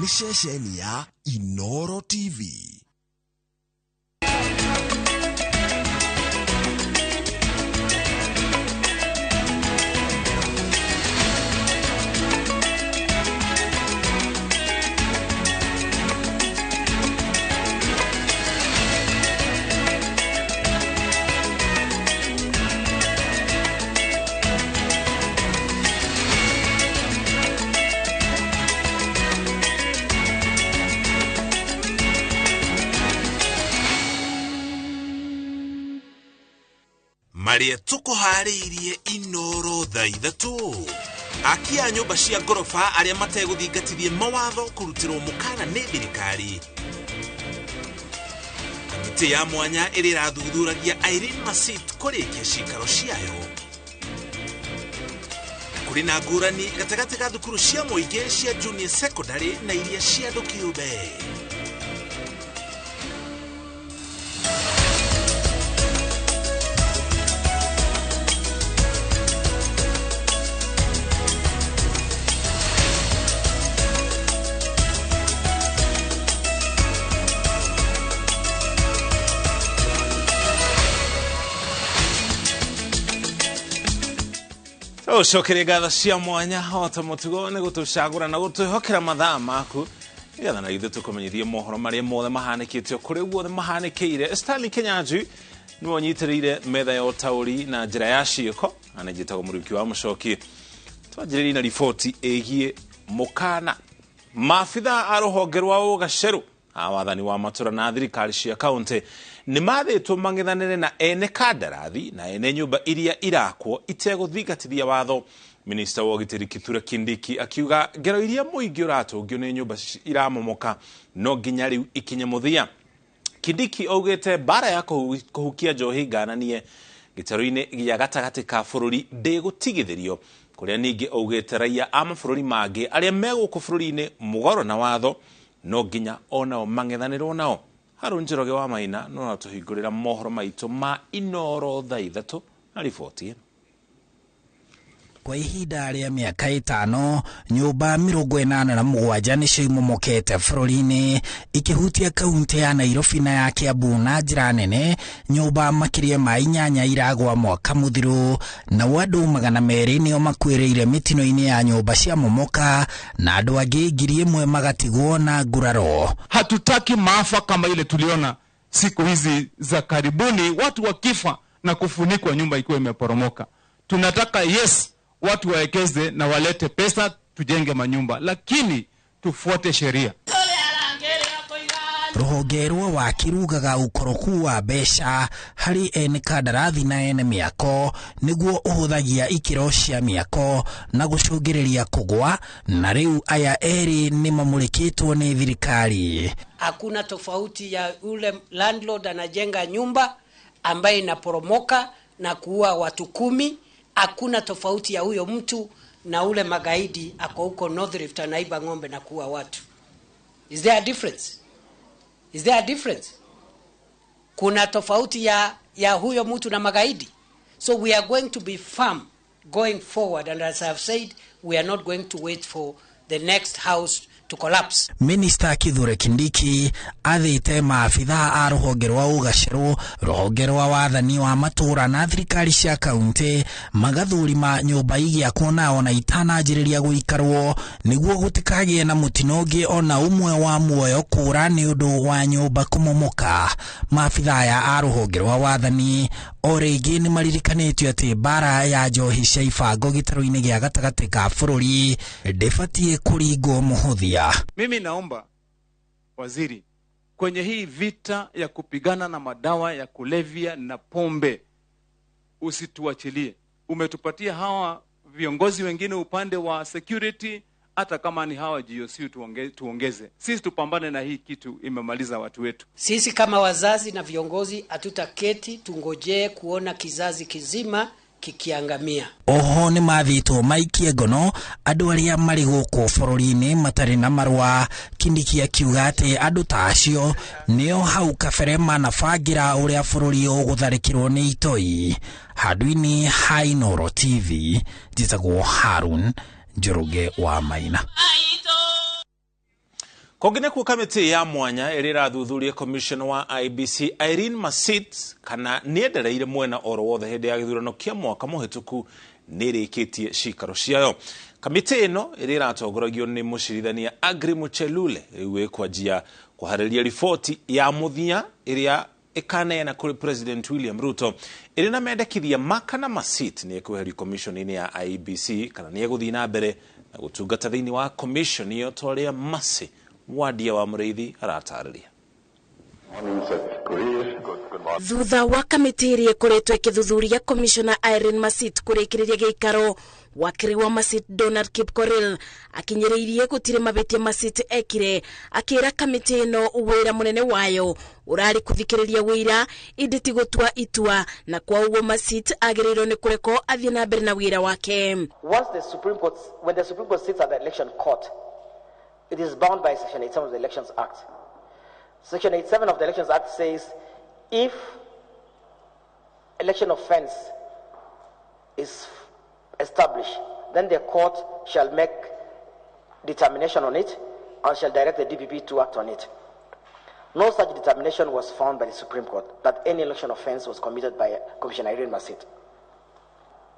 ni ceceni ya Inooro TV. Maria tuko hariirie Inooro thaa ithatu. Akia nyumba cia gorofa aria mateguthingatithie mawatho kurutirwo mukana ni thirikari. Kamiti ya mwanya irira thuthuраgia Irene Masit kurikia cikaro ciayo. Kuri na ngurani gatagati ga thukuru cia muingi cia junior secondary na iria cia andu kiumbe. Ucokere gatha cia mwanya hota mutugo ni gutucagura na gutuhokera mathaa maku igatha na ithu tukumenyithie mohoro maria mothe mahanikitio kuri guothe mahanikire. Stanley Kenyanju ni wonyitirire metha ya utauri na njira ya ciiko anajitago Muriuki wa Muchoki. Twajiriri na ripoti egie mukana maafitha a ruhonge rwa ugaceru awathani wa matura na thirikari cia kaunti ni mathitwo mang'ethanire na ene kandarathi na ene nyumba iria irakwo iteguthingatithia watho. Minister wa Ugitiri Kithure Kindiki akiuga ngero iria muingi uratungio ni nyumba iramomoka no nginya riu ikinye muthia. Kindiki augite bara ya kuhukia njohi ngananie gitaro-ini gia gatagati ka bururi ndigutigithirio kuria ningi augite raia a mabũrũri mangi aria meguku bũrũri-ini mugoro na watho no nginya onao mang'ethanirwo nao. Harunjiroge wa Maina no natuhingurira mohoro maitu ma Inooro thaa ithatu na riboti. Kwa ihinda rĩa miaka 5 nyumba 87 nicio imomokete bũrũri-inĩ ikihutia kaunti ya Nairobi na ya Kiambu na njĩra nene. Nyumba makiria ma 8 iragwa mwaka muthiru na andu 200 nio makwĩrĩire mitino-inĩ ya nyumba cia momoka na andu angĩ 1,000 magatigwo na nguraro. Hatutaki maafa kama ile tuliona siku hizi za karibuni, watu wakifa na kufunikwa nyumba ikiwa imeporomoka. Tunataka watu waekeze na walete pesa tujenge manyumba, lakini tufuate sheria. Ruhonge rwa waki rugaga ukoroku wa mbeca hari ene kandarathi na ene miako niguo uhuthagia ikiro cia miako na gucungiriria kugwa, na riu aya eri ni mamurikitwo ni thirikari. Hakuna tofauti ya ule landlord anajenga nyumba ambaye inaporomoka na kuua watu 10. Hakuna tofauti ya huyo mtu na ule magaidi ako huko North Rift anaiba ng'ombe na kuua watu. Is there a difference? Is there a difference? Kuna tofauti ya huyo mtu na magaidi. So we are going to be firm going forward, and as I've said, we are not going to wait for the next house to collapse. Minister Kithure Kindiki athite maafitha a ruhonge rwa ugaceru, ruhonge rwa wathani wa matura na thirikari cia kaunti magathurima nyumba igiakwo na ona itananjiriria guikarwo niguo gutikagie na mutino ungi ona umwe wa muoyo kura ni undu wa nyumba kumomoka. Maafitha ya a ruhonge rwa wathani origi ni maririkanitio ati bara ya njohi cia ibango gitaro-ini gia gatagati ka bururi ndibatie kuringwo muhuthia. Mimi naomba waziri, kwenye hii vita ya kupigana na madawa ya kulevya na pombe usituachilie. Umetupatia hawa viongozi wengine upande wa security, hata kama ni hawa GOC tuongeze. Sisi tupambane na hii kitu, imemaliza watu wetu. Sisi kama wazazi na viongozi hatutaketi tungojee kuona kizazi kizima kikiangamia. Oho ni mathitwo maikie ngono andu aria mari guku bururi-ini matari na marwa. Kindiki akiuga ati andu ta acio nio hau kabere manabangira uria bururi ugutharikirwo ni itoi. Handũ-inĩ ha Inooro TV njitagwo Harun Njoroge wa Maina. Kongine ku kamiti ya mwanya irira thuthuria commissioner wa IBC Irene Masit kana niendereire mwena oro wothe hindi ya githurano kia mwaka muhituku nirikitie cikaro ciayo. Kamiti ino irira atongoragio ni mucirithania Agri Muchelule riu kwanjia kuhariria ripoti ya muthia iria ikaneana kuri President William Ruto irina mendekithia makana Masit ni ekweheria commission ya IBC kana ni eguthii na mbere na gutungata thiini wa commission iyo toria Masi Wadia wa Muriithi aratarĩria. Thutha wa kamiti iria ikoretwo ikithuthuria Commissioner Irene Masit kurikiriria giikaro, wakiri wa Masit Donald Kipkorir akinyiriirie gutire mabetia Masit ekire, akira kamiti ino wira munene wayo urari kuthikiriria wira inditi gutua itua na kwa ugo Masit agirirwo ni kureko athie na mbere na wira wake. When the Supreme Court sits at the election court, it is bound by Section 87 of the Elections Act. Section 87 of the Elections Act says if election offense is established, then the court shall make determination on it and shall direct the DPP to act on it. No such determination was found by the Supreme Court that any election offense was committed by Commissioner Irene Masit.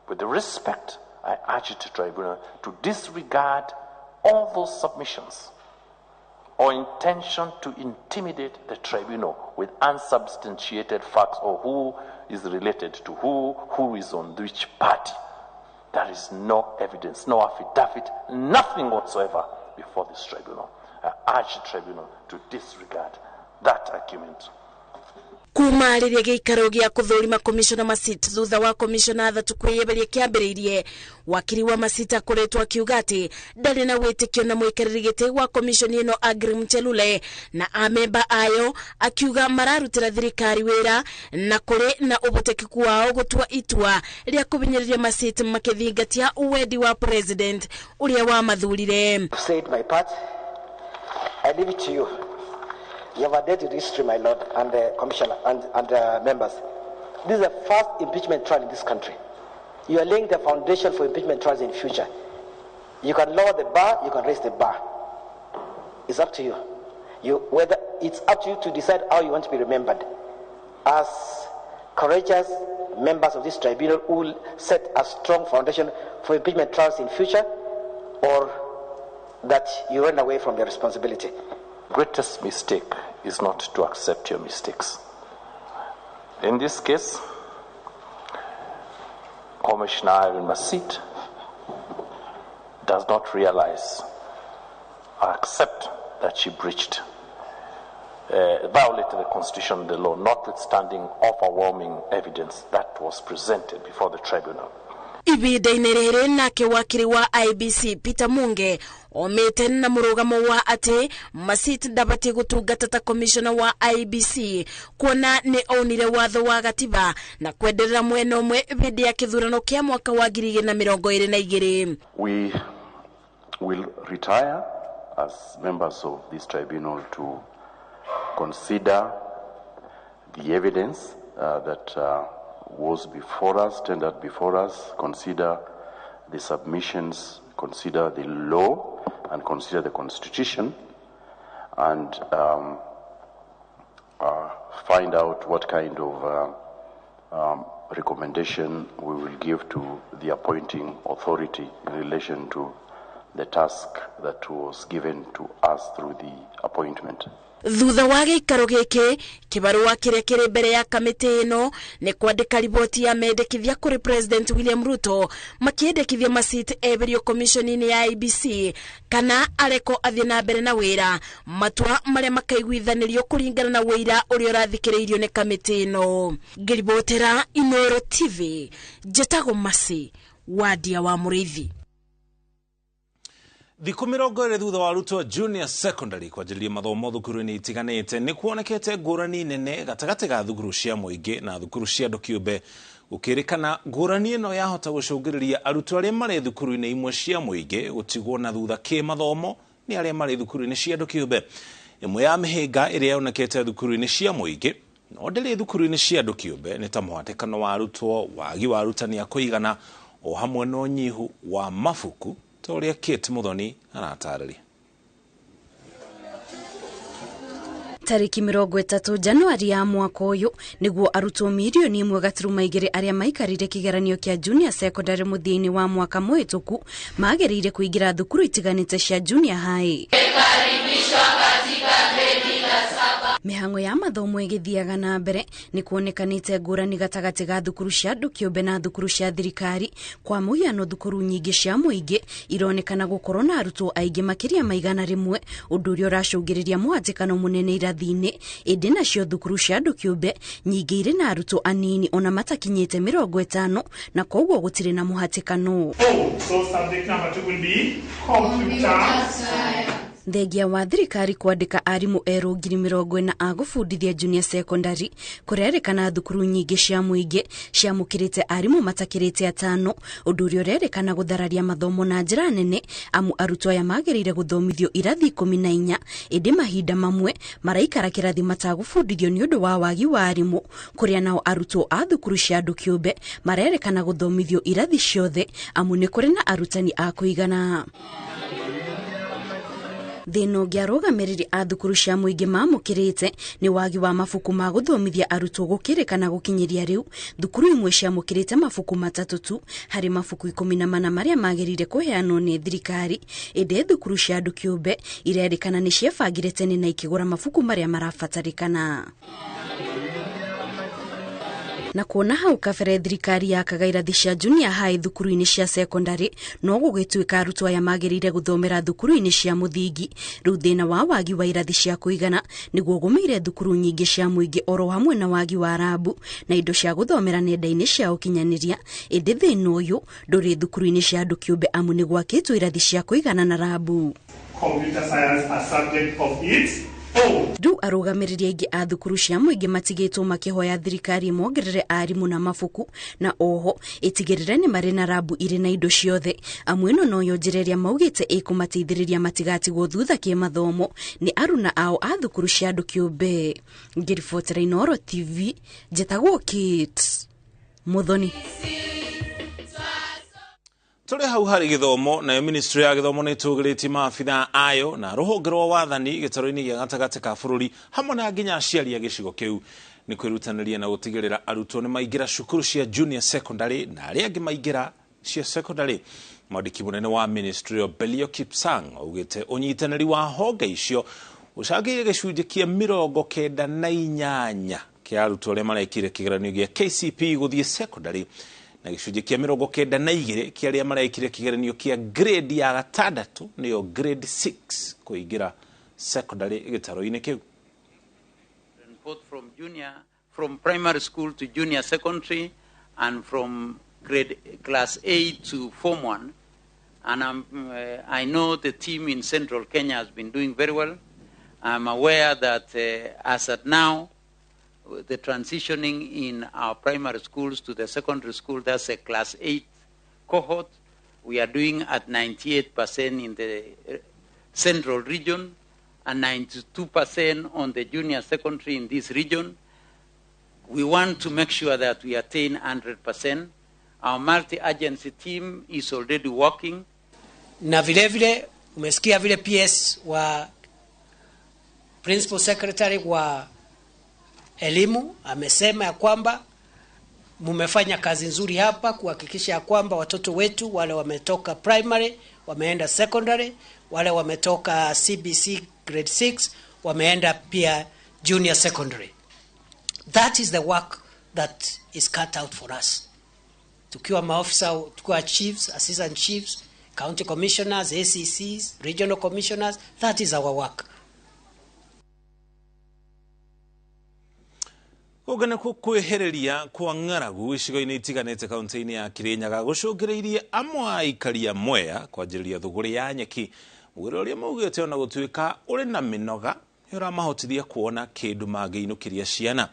With the respect, I urge the tribunal to disregard all those submissions or intention to intimidate the tribunal with unsubstantiated facts or who is related to who is on which party. There is no evidence, no affidavit, nothing whatsoever before this tribunal. I urge the tribunal to disregard that argument. Kuma riria giikaro gia kuthurima Commissioner Masit thutha wa Commissioner athatu kwiyeberia kiambiriirie, wakiri wa Masit akoretwo akiuga ati ndari na witikio na mwikiriri giti wa commission ino Agri Muchelule na amemba ayo, akiuga mararutira thirikari wira na kuri na ubutekiku wao gutua itua ria kubinyiriria Masit makithingatia uwendi wa president uria wa mathurire. Said my part, I leave it to you. You have a dated history, my lord, and the commissioner and members. This is the first impeachment trial in this country. You are laying the foundation for impeachment trials in future. You can lower the bar, you can raise the bar. It's up to you. It's up to you to decide how you want to be remembered. As courageous members of this tribunal who will set a strong foundation for impeachment trials in future, or that you run away from the responsibility. Greatest mistake is not to accept your mistakes. In this case, Commissioner Irene Masit does not realize or accept that she breached, violated the Constitution and the law, notwithstanding overwhelming evidence that was presented before the tribunal. Ibida-inĩ rĩrĩ nake wakiri wa IBC Peter Munge omete na murugamo wa ati Masit ndabati gutungata ta commissioner wa IBC kuona ni onire watho wa gatiba na kwenderera mwena umwe bidi ya kithurano kia mwaka wa 2022. We will retire as members of this tribunal to consider the evidence that was before us, tendered before us, consider the submissions, consider the law, and consider the Constitution, and find out what kind of recommendation we will give to the appointing authority in relation to the task that was given to us through the appointment. Thutha wa giikaro giki kibarua kiria kiri mbere ya kamiti ino ni kwandika riboti ya mendekithia kuri President William Ruto makiendekithia Masit eberio commission ya IBC kana areko athie na mbere na wira matua maria makaiguithanirio kuringana na wira uria urathikiriirio ni kamiti ino. Ngiribotera Inooro TV, Jetago Masi Wadia wa Muriithi. Thiku 20 thutha wa Ruto Junior Secondary kwanjĩrĩria mathomo thukuru-inĩ itiganĩte nĩ kuonekete ngũrani nene gatagatĩ ga thukuru cia mũingĩ na thukuru cia andũ kĩũmbe, gũkĩrĩkana ngũrani ĩno yahota gũcũngĩrĩria arutwo arĩa marĩ thukuru-inĩ imwe cia mũingĩ gũtigwo na thutha kĩmathomo nĩ arĩa marĩ thukuru-inĩ cia andũ kĩũmbe. Ĩmwe ya mĩhĩnga ĩrĩa yonekete thukuru-inĩ cia mũingĩ no ndĩrĩ thukuru-inĩ cia andũ kĩũmbe nĩ ta mũhatĩkano wa arutwo, wagi wa arutani a kũigana o hamwe na ũnyihu wa mabuku. Toria Kate Muthoni anatarĩria. Tariki 30 Januari ya mwaka uyu niguo arutwo milioni 1.2 aria maikarire kigeranio kia junior secondary muthiini wa mwaka muhituku magereire kuingira thukuru itiganite cia junior high. Mihango ya mathomo igithiaga na mbere ni kuonekanite ngurani gatagati ga thukuru cia andu kiumbe na thukuru cia thirikari. Kwa muhiano thukuru nyingi cia muingi ironekana gukorwo na arutwo aingi makiria maigana rimwe, undu uria uracungiriria muhatikano munene irathi-ini. Indi nacio thukuru cia andu kiumbe nyingi iri na arutwo anini ona matakinyite 50 na koguo gutiri na muhatikano. So subject number 2 will be computer science. Thengia wa thirikari kwandika arimu eru 40,000 a gufundithia junior secondary kurerikana thukuru nyingi cia muingi ciamukirite arimu matakirite 5, undu uria urerikana guthararia mathomo na njira nene amu arutwo aya magereire guthomithio irathi 14 indi mahinda mamwe maraikara kirathi matagufundithio ni undu wa wagi wa arimu, kuria nao arutwo a thukuru cia andu kiumbe marerikana guthomithio irathi ciothe amu ni kuri na arutani a kuigana. Thino giarugamiriri a thukuru cia muingi mamukirite ni wagi wa mafuku ma guthomithia arutwo gukirikana gukinyiria riu thukuru imwe cia mukirite mafuku 3 tu hari mafuku 14 maria magerire kuheanwo ni thirikari. Inde thukuru cia andu kiumbe irerikana ni ciebangire tene na ikigura mafuku maria marafatarikana. Na kuona hau kabere thirikari yakaga irathi cia junior high thukuru-ini cia secondary no gugituika arutwo aya magerire guthomera thukuru-ini cia muthingi. Riu thina wa wagi wa irathi cia kuigana niguo gumeire thukuru nyingi cia muingi oro hamwe na wagi wa rabu na indo cia guthomera nenda-ini cia ukinyaniria. Indi thina uyu nduri thukuru-ini cia andu kiumbe amu ni gwakitwo irathi cia kuigana na rabu. Computer science as subject of its Riu arugamiriria ingi a thukuru cia muingi matigitwo makihoya thirikari mongerere arimu na mafuku na oho itigirire ni mari na rabu iri na indo ciothe. Amu ino no yonjereria maugite ikumateithiriria matigatigwo thutha ki mathomo ni aruna ao a thukuru cia andu kiumbe. Ngiribotera Inooro TV jetagwo Kit Muthoni. Tuli hau hari githomo na ministry ya githomo ni tugiriti maabitha ayo na ruhonge rwa wathani gitaro-ini gia gatagati ka bururi hamwe na nginya aciari a gicigo kiu ni kwirutaniria na gutigirira arutwo ni maingira cukuru cia junior secondary na aria angi maingira cia secondary. Mwandiki munene wa ministry of Belio Kipsang augite unyitaniri wa honge icio ucagire gicunji kia 98 kia arutwo aria marekire kigeranio gia KCPE guthie secondary na gicunji kia 92 kia aria marekire kigeranio kia grade ya 6 niyo grade 6 kuingira secondary gitaro-ini kiu. Both from primary school to junior secondary and from class A to form 1, and I know the team in Central Kenya has been doing very well. I'm aware that as at now the transitioning in our primary schools to the secondary school, that's a class 8 cohort. We are doing at 98% in the central region and 92% on the junior secondary in this region. We want to make sure that we attain 100%. Our multi-agency team is already working. Na vile vile umesikia vile PS wa principal secretary wa elimu amesema ya kwamba mumefanya kazi nzuri hapa kuhakikisha ya kwamba watoto wetu wale wametoka primary wameenda secondary, wale wametoka CBC grade 6 wameenda pia junior secondary. That is the work that is cut out for us. Tukiwa maofisa, tukiwa chiefs, assistant chiefs, county commissioners, ACCs, regional commissioners, that is our work. Ugana kwehereria kwa ng'aragu icigo-ini itiganite kaunti-ini ya Kirinyaga gucungireirie amwe aikari Mwea kwanjĩrĩria thũgũrĩ ya nyeki. Mũgũrĩ ũrĩa maugĩte ona gũtuĩka ũrĩ na mĩnoga nĩũramahotithia kuona kĩndũ mangĩinũkĩria ciana.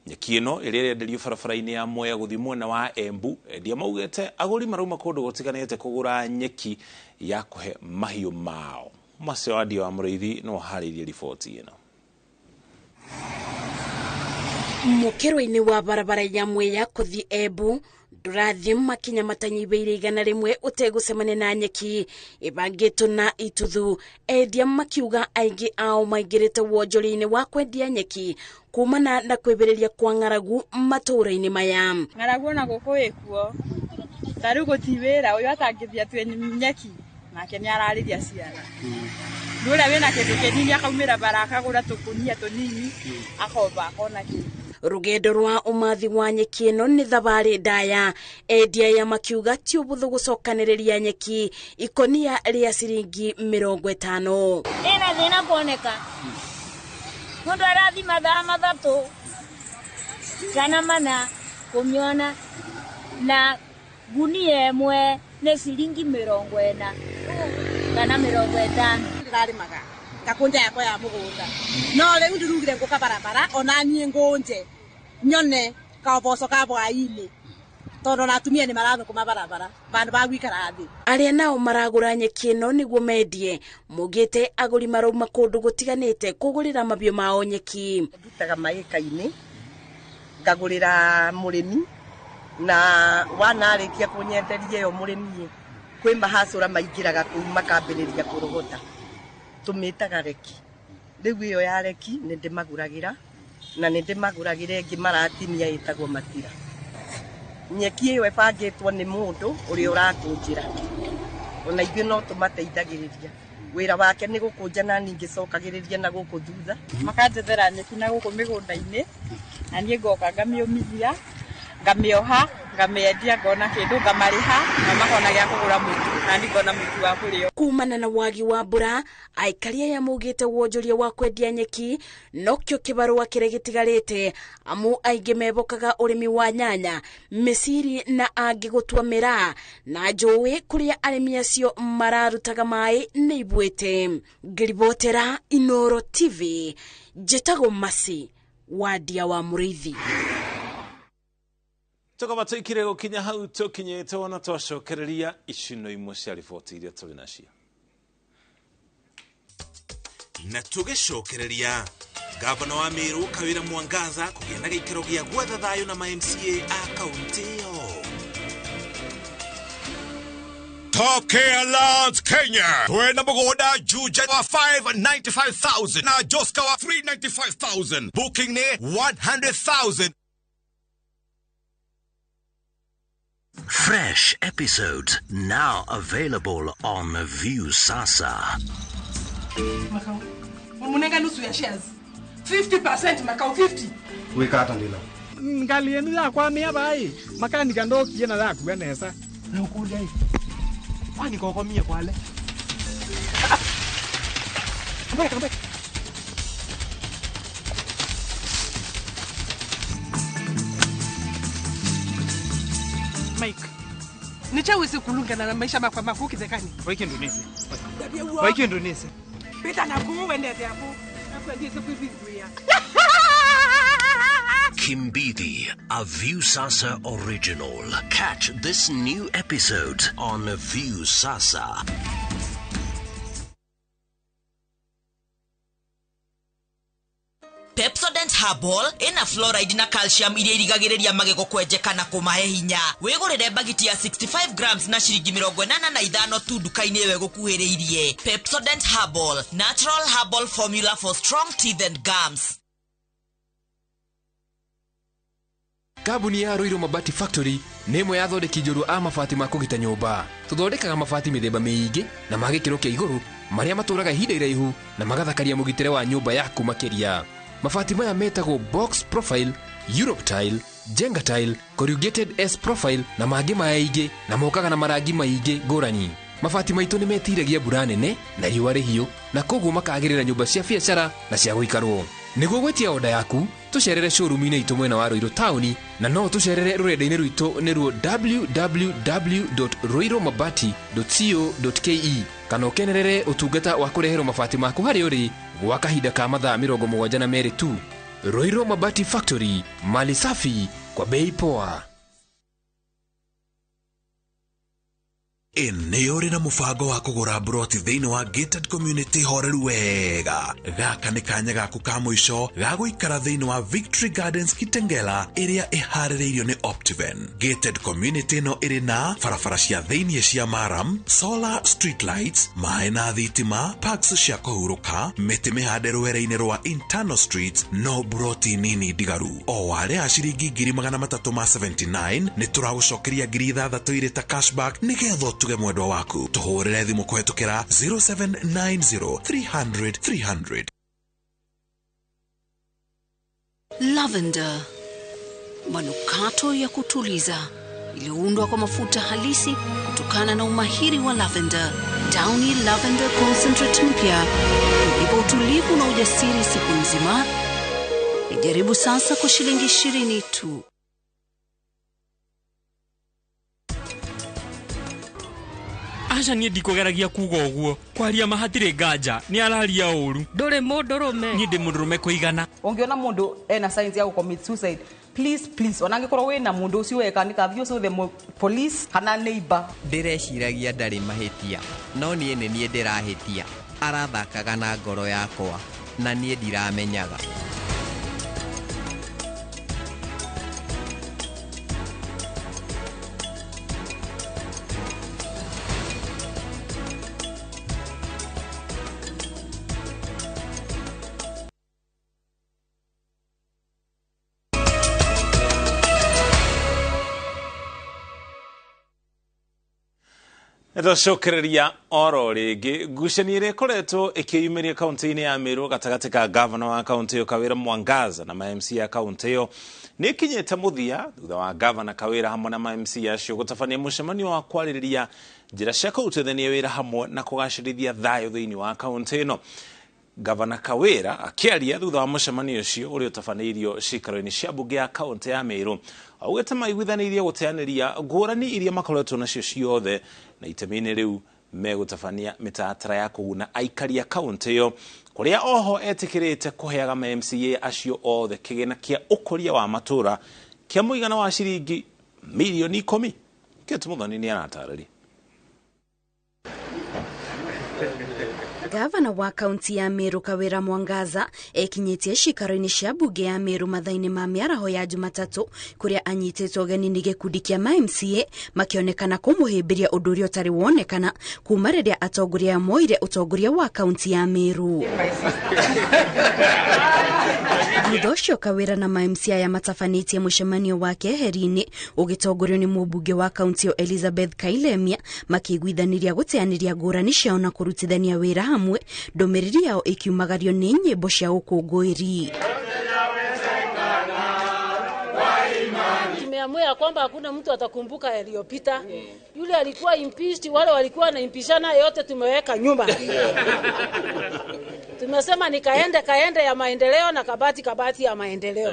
Nyeki ĩno ĩrĩa ĩrenderio barabara-inĩ ya Mwea gũthiĩ mwena wa Embu, endia maugĩte agũri marauma kũndũ gũtiganĩte kũgũra nyeki ya kũhe mahiũ mao. Macio Adia wa Mũrĩithi no harĩirie riboti ĩno. Mukiro-ini wa barabara ya Mwea kuthi Embu ndurathi makinya matanyibeire 100 utegucemania na nyeki ibangitwo na ituthu endia makiuga aingi ao maingirite wonjori-ini wa kwendia nyeki kumana na kwibiriria kwa ng'aragu matura-ini maya. Ng'aragu na gukuikuo tariu gutiwira uyu atangithia twe nyeki nake ni arariria ciana ndura wina kindu kinini akaumira bara akagura tukunia tunini akoba akona kindu. Rugendo rwa umathi wa nyeki ino ni thabari ndaya endia ya makiuga ti ubuthu gucokaniriria nyeki ikonia ria ciringi 50. Ina thina kuoneka mundu arathi mathaa mathatu kana mana kumiona na gunia emwe ni ciringi 40 kana 50 ngari maga kakunja yako ya mugunda no riu ndirugire nguka barabara ona nie ngunje nyone ka boso ka bwaini tondo na atumia ni maratho kuma barabara bandu bagwikara thi. Aria nao maragura nyeki ino niguo mendie mugite aguri marauma kundu gutiganite kugurira mabio mao nyeki. Ndutaga maika-ini ngagurira murimi na wanarikia kunyenderia yo murimi kwi mahacura maingiraga ku makambiriria kurugota tumitaga reki riu iyo ya reki ni ndimaguragira na ni ndimaguragira ingi maratinia itagwo matira. Nyeki iyo ebangitwo ni mundu uri urakunjira ona ithuĩ no tumateithagiriria wira wake ni gukunja na ningi cokagiriria na guku thutha makanjethera nyeki na guku migunda-ini na nie ngoka ngamiumithia ngamioha ngamendia ngona kindu ngamariha na makona gya kugura mutu na ngona mutu wa kurio. Kumana na wagi wa mbura aikaria ya mugite wonjoria wa kwendia nyeki nokyo kibarua kire gitigarite amu aingi mebokaga urimi wa nyanya misiri na angi gutua mira na njui kuria arimi acio mararutaga mai ni ibwete. Ngiribotera Inooro TV jetago masi wadia wa murithi. Tukaba tuikire gukinya hau tukinyete wona twacokereria icino imwe cia riboti iria turi nacio na tugicokereria gavana wa Meru Kawira Mwangaza kugia na gikiro gia gwetha thayo na MCA a kaunti yo. Top Care Lands Kenya twena mugoda Juja wa 595,000 na Joska wa 395,000 booking ne 100,000. Fresh episodes now available on View Sasa. Makao. Munenga nusu ya shares. 50% makao 50. Weka hata ndila. Ngalieni ya kwa mia bai. Makani kando kiena la kuenesa. Na ukuja hii. Kwani kwa mia kwale. Mbeka. Mike. Nicha wisi kulunga na maisha makwa makuki zekani. Waiki Indonesia. Waiki Indonesia. Beta na kuwende hapo. Hapo ndiye kufikiria. Kimbidi, a View Sasa original. Catch this new episode on View Sasa. Pepsodent Herbal ina fluoride na calcium iria irigagiriria magego kwenjeka na kumahe hinya. Wigurire bagiti ya 65 grams na shiringi 85 tu duka-ini ewe gukuhiriirie. Pepsodent Herbal, natural herbal formula for strong teeth and gums. Kabuni ya Ruiru Mabati Factory nemo yathondeki njuru a mabati ma kugita nyumba. Tuthondekaga mabati mithemba miingi na magikiro kia iguru maria maturaga ihinda iraihu na magathakaria mugitire wa nyumba yaku makiria. Mabati maya metagwo box profile, Europe tile, Jenga tile, corrugated S profile na mangĩ maingĩ na mokaga na marangi maingĩ ngũrani. Mabati maitũ nĩ metiragia mbura nene na riũa rĩhiũ na koguo makagĩrĩra nyũmba cia biacara na cia gũikarwo. Nĩguo gwetia oda yaku tucerere showroom-inĩ itũ mwena wa Ruiru town na no tucerere rũrenda-inĩ rwitũ nĩruo www.ruirumabati.co.ke kana ũkenerere ũtungata wa kũreherwo mabati maku harĩ ũrĩ gwa kahinda ka mathaa 72 tu. Ruiru Mabati Factory, mali safi kwa bei poa. Ene na mufango wa kugura broti thiini wa gated community horeru wega. Gaka ni kanya gaku ka mwisho ga guikara thiini wa Victory Gardens Kitengela iria ihaririirio ni Optiven. Gated community no iri na barabara cia thiini cia maram, solar street lights, mai na thitima, parks cia kuhuruka, miti mihande rwere-ini rwa internal streets, no broti nini digaru. O wale a ciringi 379 ni turagucokeria 6,000 iri ta cashback nigetho tuge mwendwa waku. Tuhurire thimu kuhetukira 0790 300 300. Lavender, manukato ya kutuliza iliyoundwa kwa mafuta halisi kutokana na umahiri wa lavender. Downy Lavender Concentrate mpya ipo utulivu na ujasiri siku nzima. Ijaribu sasa kwa shilingi 20 tu. Acha nie ndikugeragia kuga uguo kwaria mahatire nganja ni araria uru ndure mundurume ni ndi mundurume kuigana. Ungiona mundu ena signs ya commit suicide, please onangikorwo wina mundu ucio weka ni kavio so the police kana neighbor. Ndireciiragia ndari mahitia no nie nie ndirahitia arathakaga na ngoro yakwa na nie ndiramenyaga. Cokereria oro rigi ngucanio ĩrĩa ĩkoretwo ĩkĩyumĩria kaunti-inĩ ya Meru gatagatĩ ka gavana wa kaunti ĩyo Kawĩra Mwangaza na ma-MC ya kaunti ĩyo nĩ ĩkinyĩte mũthia thutha wa gavana Kawĩra hamwe na ma-MC acio gũtabania mũcemanio wa kwarĩrĩria njĩra cia kũrutithania wĩra hamwe na kũgacĩrithia thayũ thĩinĩ wa kaunti ĩno. Gavana Kawĩra akĩaria thutha wa mũcemanio ũcio ũrĩa ũtabanĩirio cikaro-inĩ cia mbunge ya kaunti ya Meru augĩte maiguithanĩirie gũteanĩria ngũrani iria makoretwo nacio ciothe na itemi-inĩ rĩu megũtabania mĩtaratara ya kũguna aikari a kaunti ĩyo, kũrĩa oho etĩkĩrĩte kũheaga ma-MCA acio othe kĩgĩna kĩa ũkũria wa matũra kĩa mũigana wa ciringi milioni 10. Kĩtu Mũthoni nĩ aratarĩria. Gavana wa kaunti ya Meru Kawĩra Mwangaza ekinyitie cikaro-inĩ cia mbunge ya Meru mathainĩ ma mĩaraho ya Jumatatu kũrĩa anyitĩtwo ũgeni nĩ gĩkundi kĩa ma-MCA makĩonekana kũmũhĩmbĩria ũndũ ũrĩa ũtarĩ wonekana kuma rĩrĩa atongoria moire ũtongoria wa kaunti ya Meru. Thutha ũcio Kawĩra na ma-MCA aya matabanĩtie mũcemanio wa keheri-inĩ ũgĩtongorio nĩ mũmbunge wa kaunti ĩyo Elizabeth Kailemia makĩiguithaniria gũteanĩria ngũrani ciao na kũrutithania wĩra hamwe, ndũmĩrĩri yao ikiumagario nĩ nyĩmbo cia ũkũngũĩri. Tumeamua kwamba hakuna mtu atakumbuka yaliyopita. Yule alikuwa impeached, wale walikuwa na impishana yote tumeweka nyuma. Tumesema ni kaende ya maendeleo na kabati ya maendeleo.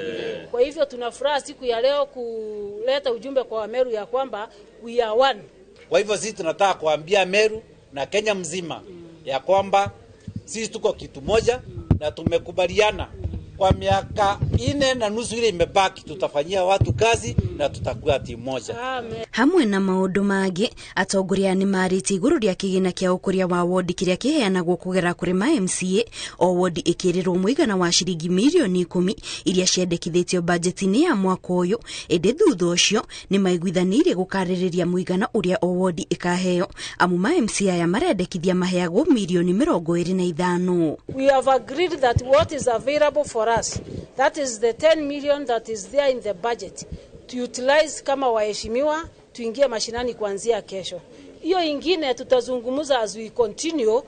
Kwa hivyo tunafuraha siku ya leo kuleta ujumbe kwa Meru ya kwamba we are one. Kwa hivyo sisi tunataka kuambia Meru na Kenya mzima ya kwamba sisi tuko kitu moja na tumekubaliana kwa miaka 4.5 ile imebaki tutafanyia watu kazi na tutakuwa timu moja. Hamwe na maũndũ mangĩ atongoria nĩ marĩtie igũrũ rĩa kĩgĩna kĩa ũkũria wa wodi kĩrĩa kĩheanagwo kũgera kũrĩ ma-MCA, o wodi ĩkĩrĩrwo mũigana wa ciringi milioni 10 iria ciendekithĩtio bajeti-inĩ ya mwaka ũyũ. Ĩndĩ thutha ũcio nĩ maiguithanĩirie gũkarĩrĩria mũigana ũrĩa o wodi ĩkaheo, amu ma-MCA aya marendekithia maheagwo milioni 25. We have agreed that what is available for us, that is the 10 million that is there in the budget, to utilize kama waheshimiwa tuingie mashinani kuanzia kesho. Hiyo ingine tutazungumza as we continue,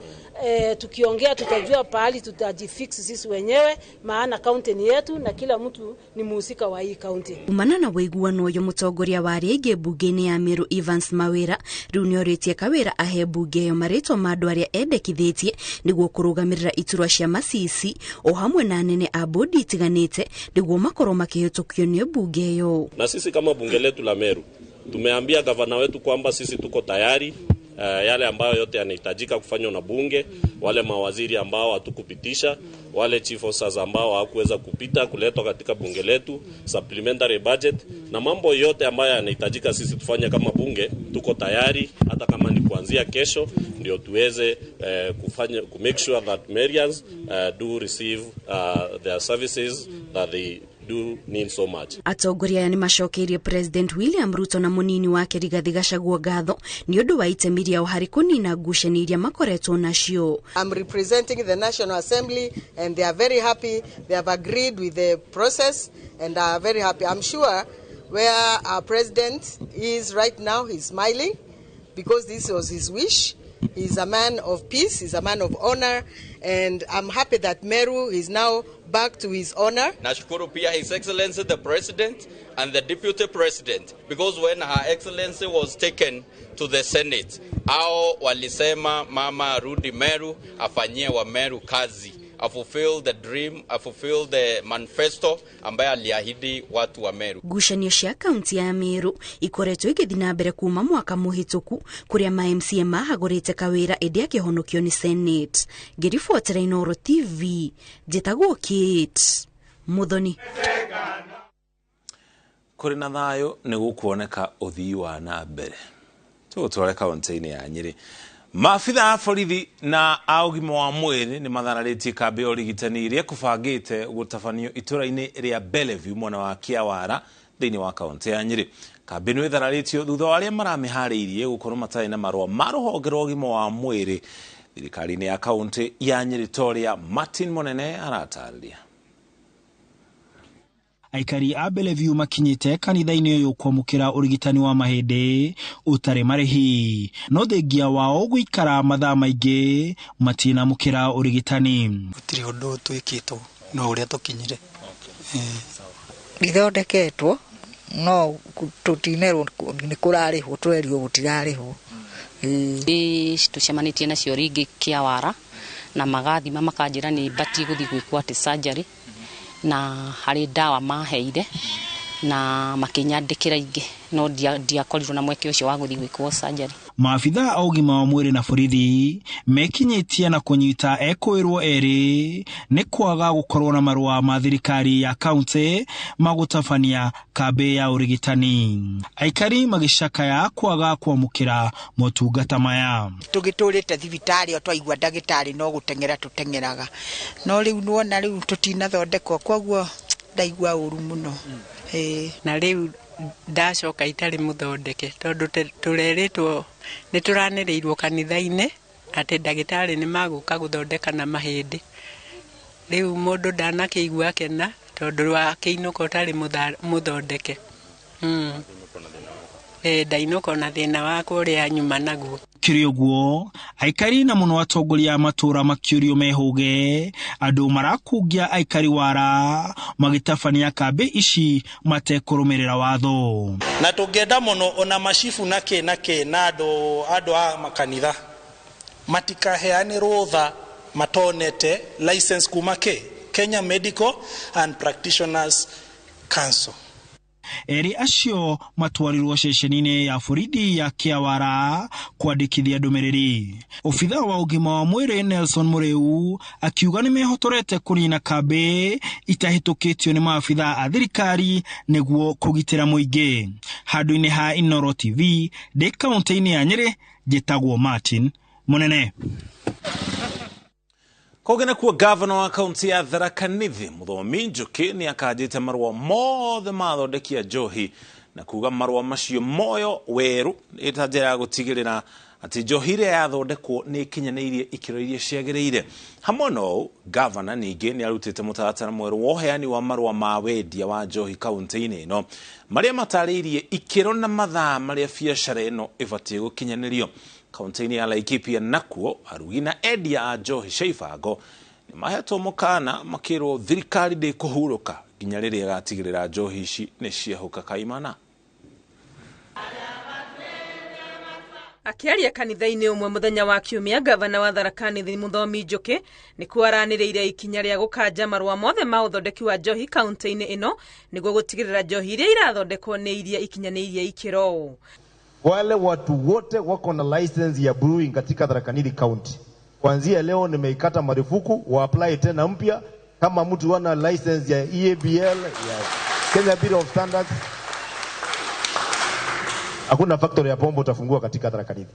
tukiongea tutajua pahali tutajifix sisi wenyewe, maana kaunti ni yetu na kila mtu ni muhusika wa hii kaunti. Umana na wĩiguano ũyũ mũtongoria wa rĩngĩ mbunge-inĩ ya Meru Evans Mawĩra rĩu nĩorĩtie Kawĩra ahe mbunge ĩyo marĩtwa ma andũ arĩa endekithĩtie nĩguo kũrũgamĩrĩra iturwa cia macici o hamwe na anene a bodi itiganĩte nĩguo makorwo makĩhĩtũkio nĩ mbunge ĩyo. Na sisi kama bunge letu la Meru tumeambia gavana wetu kwamba sisi tuko tayari yale ambayo yote yanahitajika kufanywa na bunge, wale mawaziri ambao hatukupitisha, wale chief officers ambao hawakuweza kupita kuletwa katika bunge letu, supplementary budget na mambo yote ambayo yanahitajika sisi tufanye kama bunge, tuko tayari hata kama ni kuanzia kesho ndio tuweze kufanya make sure that Marians do receive their services that they do need so much. Atongoria ni macokeirie President William Ruto na munini wake Rigathi Gachagua ngatho ni undu wa itemi riao hari kunina ngucanio iria makoretwo nacio. I'm representing the National Assembly and they are very happy. They have agreed with the process and are very happy. I'm sure where our president is right now, he's smiling because this was his wish. He's a man of peace, he's a man of honor, and I'm happy that Meru is now back to his honor. Nashukuru pia His Excellency the President and the Deputy President, because when Her Excellency was taken to the Senate, hao walisema mama rudi Meru, afanyie wa Meru kazi. I fulfill the dream, I fulfill the manifesto ambaye aliahidi watu wa Meru. Ngucanio cia kaunti ya Meru ikoretwo igithii na mbere kuma mwaka muhituku kuria ma MCA mahagurite kawira indi akihonokio ni Senate. Ngiribotera Inooro TV, njitagwo Kate Muthoni. Kuri na thayo ni gukuoneka uthii wa na mbere. Tugutware kaunti-ini ya Nyeri. Maafitha a borithi na augima wa mwiri ni mathararĩtie kambi ya ũrigitani iria kũbangĩte gũtabanio itũra-inĩ rĩa Bellevue mwena wa Kiawara thĩinĩ wa kaunti ya Nyeri. Kambi nĩ ĩthararĩtio thutha wa arĩa maramĩharĩirie gũkorwo matarĩ na marũa ma rũhonge rwa ũgima wa mwĩrĩ thirikari-inĩ ya kaunti ya Nyeri. Toria Martin Monene aratarĩria. Aikari a Bellevue makinyite kanitha-inĩ ũyũ kwamũkĩra ũrigitani wa mahĩndĩ ũtarĩ marĩhi, no thengia wao gũikara mathaa maingĩ matinamũkĩra ũrigitani. Gũtirĩ ũndũ twĩkĩtwo no ũrĩa tũkinyire. Ithondeketwo no tũtinerwo nĩ kũrarĩhwo, twerirwo gũtirarĩhwo. Tucemanĩtie nacio rĩngĩ Kiawara na magathima makanjĩra nĩ batie gũthiĩ gwĩkwo atĩ surgery na harĩ ndawa maheire na makinyandĩkĩra ingĩ no ndiakorirwo na mweke ũcio wa gũthiĩ gwĩkwo surgery. Maabitha a ũgima wa mwĩrĩ na borithi mekinyĩtie na kũnyita ekwĩrwo erĩ nĩ kwaga gũkorwo na marũa ma thirikari ya kaunti magũtabania kambi ya ũrigitani. Aikari magĩcakaya kwaga kwamũkĩra motungata maya. Tũgĩtũrĩte thibitarĩ o twaigua ndagĩtarĩ no gũteng'era tũteng'eraga, no rĩu nuona rĩu tũtinathondekwo, kwoguo ndaigua ũru mũno. Na rĩu ndacoka itarĩ mũthondeke tondũ tũrerĩtwo nĩ tũranĩrĩirwo kanitha-inĩ atĩ ndagĩtarĩ nĩ magũka gũthondeka na mahĩndĩ. Rĩu mũndũ ndanakĩigua kena tondũ wa kĩinũko ũtarĩ mũthondeke. Ndainũko na thĩna wa kũrĩa nyuma naguo. Kĩrĩ ũguo, aikari na mũno atongoria matũra makĩũrio mehũge, andũ marakungia aikari wara magĩtabania kambi ici matekũrũmĩrĩra watho. Na tũngĩenda mũno ona macibu na andũ a makanitha matikaheane rũtha matonete license kuma Kenya Medical and Practitioners Council. Eri acio matwarirwo ceceni-inĩ ya borithi ya Kiawara kwandĩkithia ndũmĩrĩri. Obitha wa ũgima wa mwĩrĩ Nelson Muriu akiuga nĩ mehotorete kũnina kambi itahĩtũkĩtio nĩ maabitha a thirikari nĩguo kũgitĩra mũingĩ. Handũ-inĩ ha Inooro TV ndĩ kaunti-inĩ ya Nyeri, njĩtagwo Martin Munene. Kogena kuwa governor wa kaunti ya Tharaka Nithi Muthomi Njuki ni akanjite marũa mothe mathondekia njohi na kuga marũa macio moyo weru ita njĩra ya gũtigĩrĩra atĩ njohi iria yathondekwo nĩ ikinyanĩirie ikĩro iria ciagĩrĩire. Hamwe no governor ningĩ nĩ arutĩte mũtaratara mwerũ wa ũheani wa marũa ma wendia wa njohi kaunti-inĩ ĩno marĩa matarĩirie ikĩro na mathaa marĩa biacara ĩno ĩbatiĩ gũkinyanĩrio. Kaunti-inĩ ya Laikipia nakuo arugi na endia a njohi cia ibango nĩ mahetwo mũkana makĩrwo thirikari ndĩkũhurũka nginya rĩrĩa ĩgatigĩrĩra njohi ici nĩ ciahũka kaimana. Akiaria kanitha-inĩ ũmwe mũthenya wa Kiumia, gavana wa Tharaka Nithi Muthomi Njuki nĩ kwaranĩrĩire ikinya rĩa gũkanja marũa mothe ma ũthondeki wa njohi kaunti-inĩ ĩno nĩguo gũtigĩrĩra njohi iria irathondekwo nĩ iria ikinyanĩirie ikĩro. Wale watu wote wako na license ya brewing katika Tharaka Nithi County, kuanzia leo nimeikata marufuku, wa apply tena mpya. Kama mtu wana license ya EABL, ya Kenya Bureau of Standards, hakuna factory ya pombe utafungua katika Tharaka Nithi.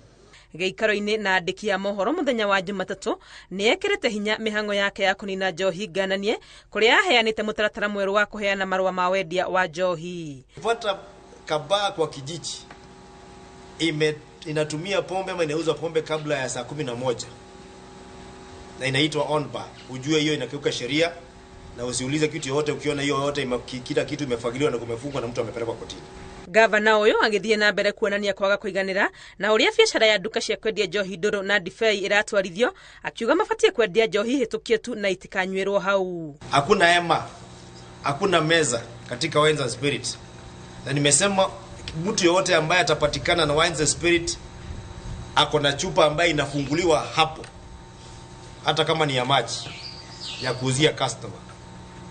Geikaro-ini na andiki ya mohoro muthenya wa Jumatatu ni ekirite hinya mihango yake ya kunina njohi ngananie kuria aheanite mutaratara mweru wa kuheana marua ma wendia wa njohi. Kupata kabaa kwa kijiji inatumia pombe ama inauza pombe kabla ya saa 11 na inaitwa on bar, ujue hiyo inakiuka sheria na usiulize kitu yote. Ukiona hiyo yote kila kitu imefagiliwa na kumefungwa na mtu amepelekwa kotini. Gavana uyu agithie na mbere kuonania kwaga kuiganira na uria biashara ya duka cia kwendia njohi nduru na ndibei iratwarithio, akiuga mafatie kwendia njohi hitukio tu na itikanywerwo hau. Hakuna hema, hakuna meza katika Wines and Spirit, na nimesema mtu yote ambaye atapatikana na Wines and Spirit ako na chupa ambaye inafunguliwa hapo, hata kama ni ya maji ya kuuzia customer,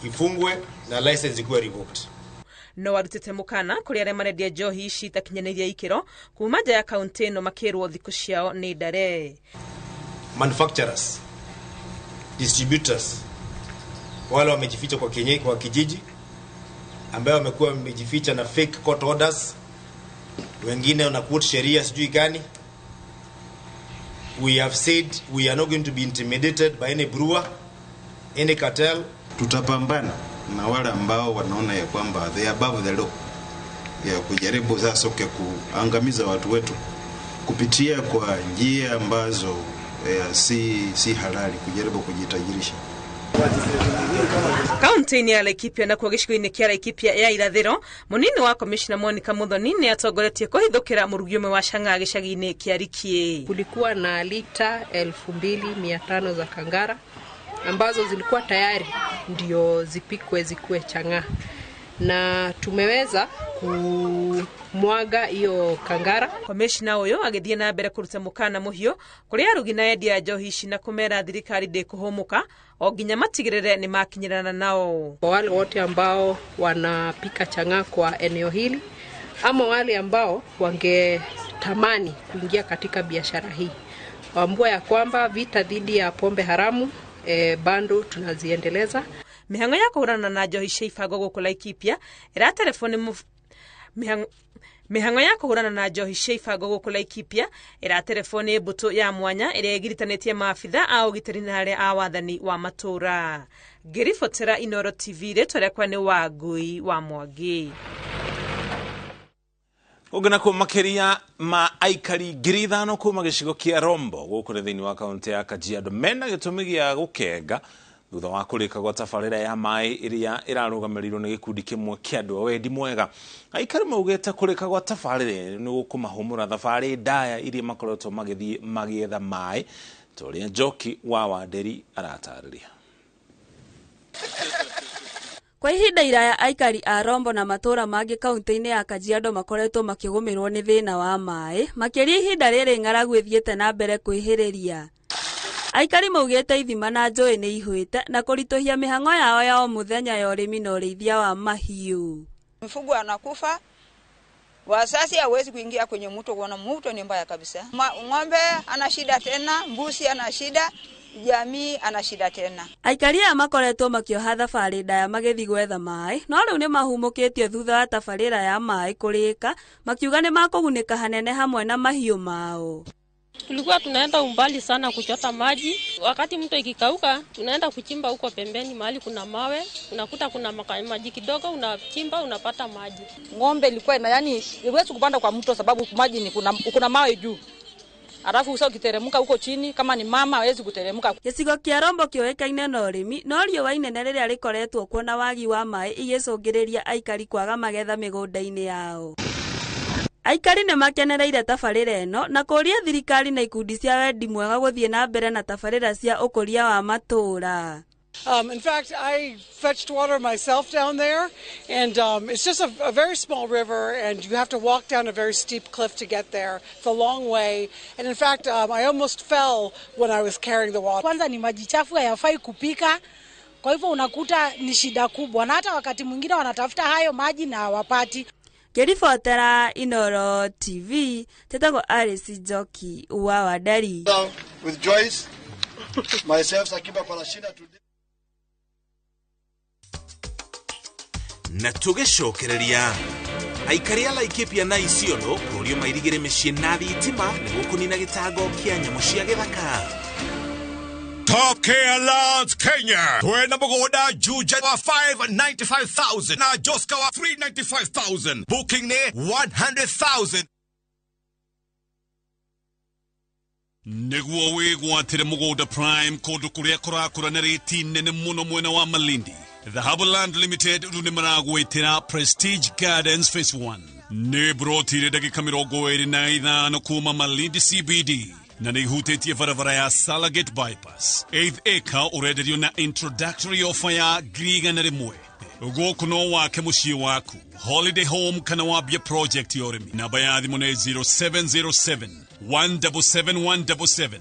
ifungwe na license ikuwe revoked. No warutite mukana kuri aria marendia njohi ici itakinyaniria ikiro kuma nja ya kaunti no makirwo thiku ciao ni ndare. Manufacturers, distributors, wale wamejificha kwa kijiji, ambao wamekuwa wamejificha na fake court orders, wengine wanakuta sheria sijui gani. We have said we are not going to be intimidated by any brewer, any cartel. Tutapambana na wale ambao wanaona ya kwamba they above the law, ya kujaribu sasa kuangamiza watu wetu kupitia kwa njia ambazo si halali, kujaribu kujitajirisha. Kaunti ya Laikipia na kuogishiko-ini kia Laikipia ya irathiro, munini wa komishina Monica Muthoni ni atongoretie kuhithukira murugio wa Shanga gicagi-ini kia Rikie. Kulikuwa na lita 2500 za kangara ambazo zilikuwa tayari ndio zipikwe zikuwe chang'aa, na tumeweza kumwaga hiyo kangara. Komishina uyo agithie na mbere kuruta mukana muhio kuria arugi na endia njohi ici na kumera thirikari ndikuhumuka o nginya matigirire ni makinyirana nao. Kwa wale wote ambao wanapika chang'aa kwa eneo hili ama wale ambao wangetamani kuingia katika biashara hii, waambua ya kwamba vita dhidi ya pombe haramu bando tunaziendeleza. Mihango ya kuhurana na njohi cia ibango guku Laikipia ira telefoni mihango ya kuhurana na njohi cia ibango guku Laikipia ira telefoni mbuto ya mwanya iria igiritanĩtie maabitha a ugitĩri na aria a wathani wa matura. Ngiribotera Inooro TV rĩtwa rĩakwa nĩ Wangui wa Mwangi. Ugana ku makiria ma aikari 5,000 kuma gicigo kia Rombo guku thiini wa kaunti ya Kajiado mena gitumi gia gukenga thutha wa kurika gwa tabarĩra ya mai iria irarũgamĩrĩirwo nĩ gikundi kimwe kia andũ wendi mwega. Aikari maugĩte kurika gwa tabarĩra nĩ gũkũmahũmũra thabarĩ ndaya iria makoretwo magĩthiĩ magĩetha mai, toria Muchoki wa Wanderi aratarĩria. Kwa ihinda iraya aikari a Rombo na matura mangi kaunti-ini ya Kajiado makoretwo makigumirwo ni thina wa mai, makiria ihinda riri ng'aragu ithiete na mbere kwihiriria. Aikari maugite ithima na njũĩ ni ihwite na kurituhia mihango yao ya o muthenya ya urimi na urithia wa mahiu. Mifugo anakufa, wasasi hawezi kuingia kwenye mto, kuona mto ni mbaya kabisa. Ng'ombe ana shida tena, mbuzi ana shida, jamii ana shida tena. Aikari aya makoretwo makioha thabarĩ ndaya magĩthi gwetha mai, no rĩu nĩ mahumũkĩtio thutha wa tabarĩra ya mai kũrĩka, makiuga nĩ makũgunĩka hanene hamwe na mahiũ mao. Tulikuwa tunaenda umbali sana kuchota maji. Wakati mto ikikauka, tunaenda kuchimba huko pembeni mahali kuna mawe, unakuta kuna maji kidogo, unachimba unapata maji. Ng'ombe ilikuwa yani iwezi kupanda kwa mto sababu maji ni kuna mawe juu. Alafu usao kiteremka huko chini, kama ni mama hawezi kuteremka. Gĩcigo kĩa Rombo kĩoĩkaine na ũrĩmi, no riũa inene rĩrĩa rĩkoretwo kuo na wagi wa maĩ igĩcũngĩrĩria aikari kwaga magetha mĩgũnda-inĩ yao. Aikari nĩ makenereire tabarĩra ĩno na kũria thirikari na ikundi cia wendi mwega gũthiĩ na mbere na tabarĩra cia ũkũria wa matũũra. In fact, I fetched water myself down there, and it's just a very small river, and you have to walk down a very steep cliff to get there. It's a long way, and in fact, I almost fell when I was carrying the water. Kwanza ni maji chafu, hayafai kupika, kwa hivyo unakuta ni shida kubwa, na hata wakati mwingine wanatafuta hayo maji na hawapati. Ngĩribotera Inooro TV, tetagwo Alice Joki wa Wandari. With Joyce, myself Sakiba Palashina today. Na tugicokereria aikari a Laikipia na Isiolo kurio mairigire micii na thitima niguo kunina gitango kia nyamu cia githaka. Top Care Lands Kenya twena mugoda Juja wa 595,000 na Joska wa 395,000 booking ne 100,000 niguo wigwatire mugoda Prime kundu kuria kurakura na reti nene muno mwena wa Malindi. The Harbourland Limited rune maragwitira Prestige Gardens Phase 1 ne brotire dagika 25 kuma Malindi CBD na neihutetie varavara ya Salagate Bypass 8th acre urenderio na introductory offer ya $1,000 goku no wake mucii waku holiday home kana wabia project yoremi namba ya thimu ne 0707 177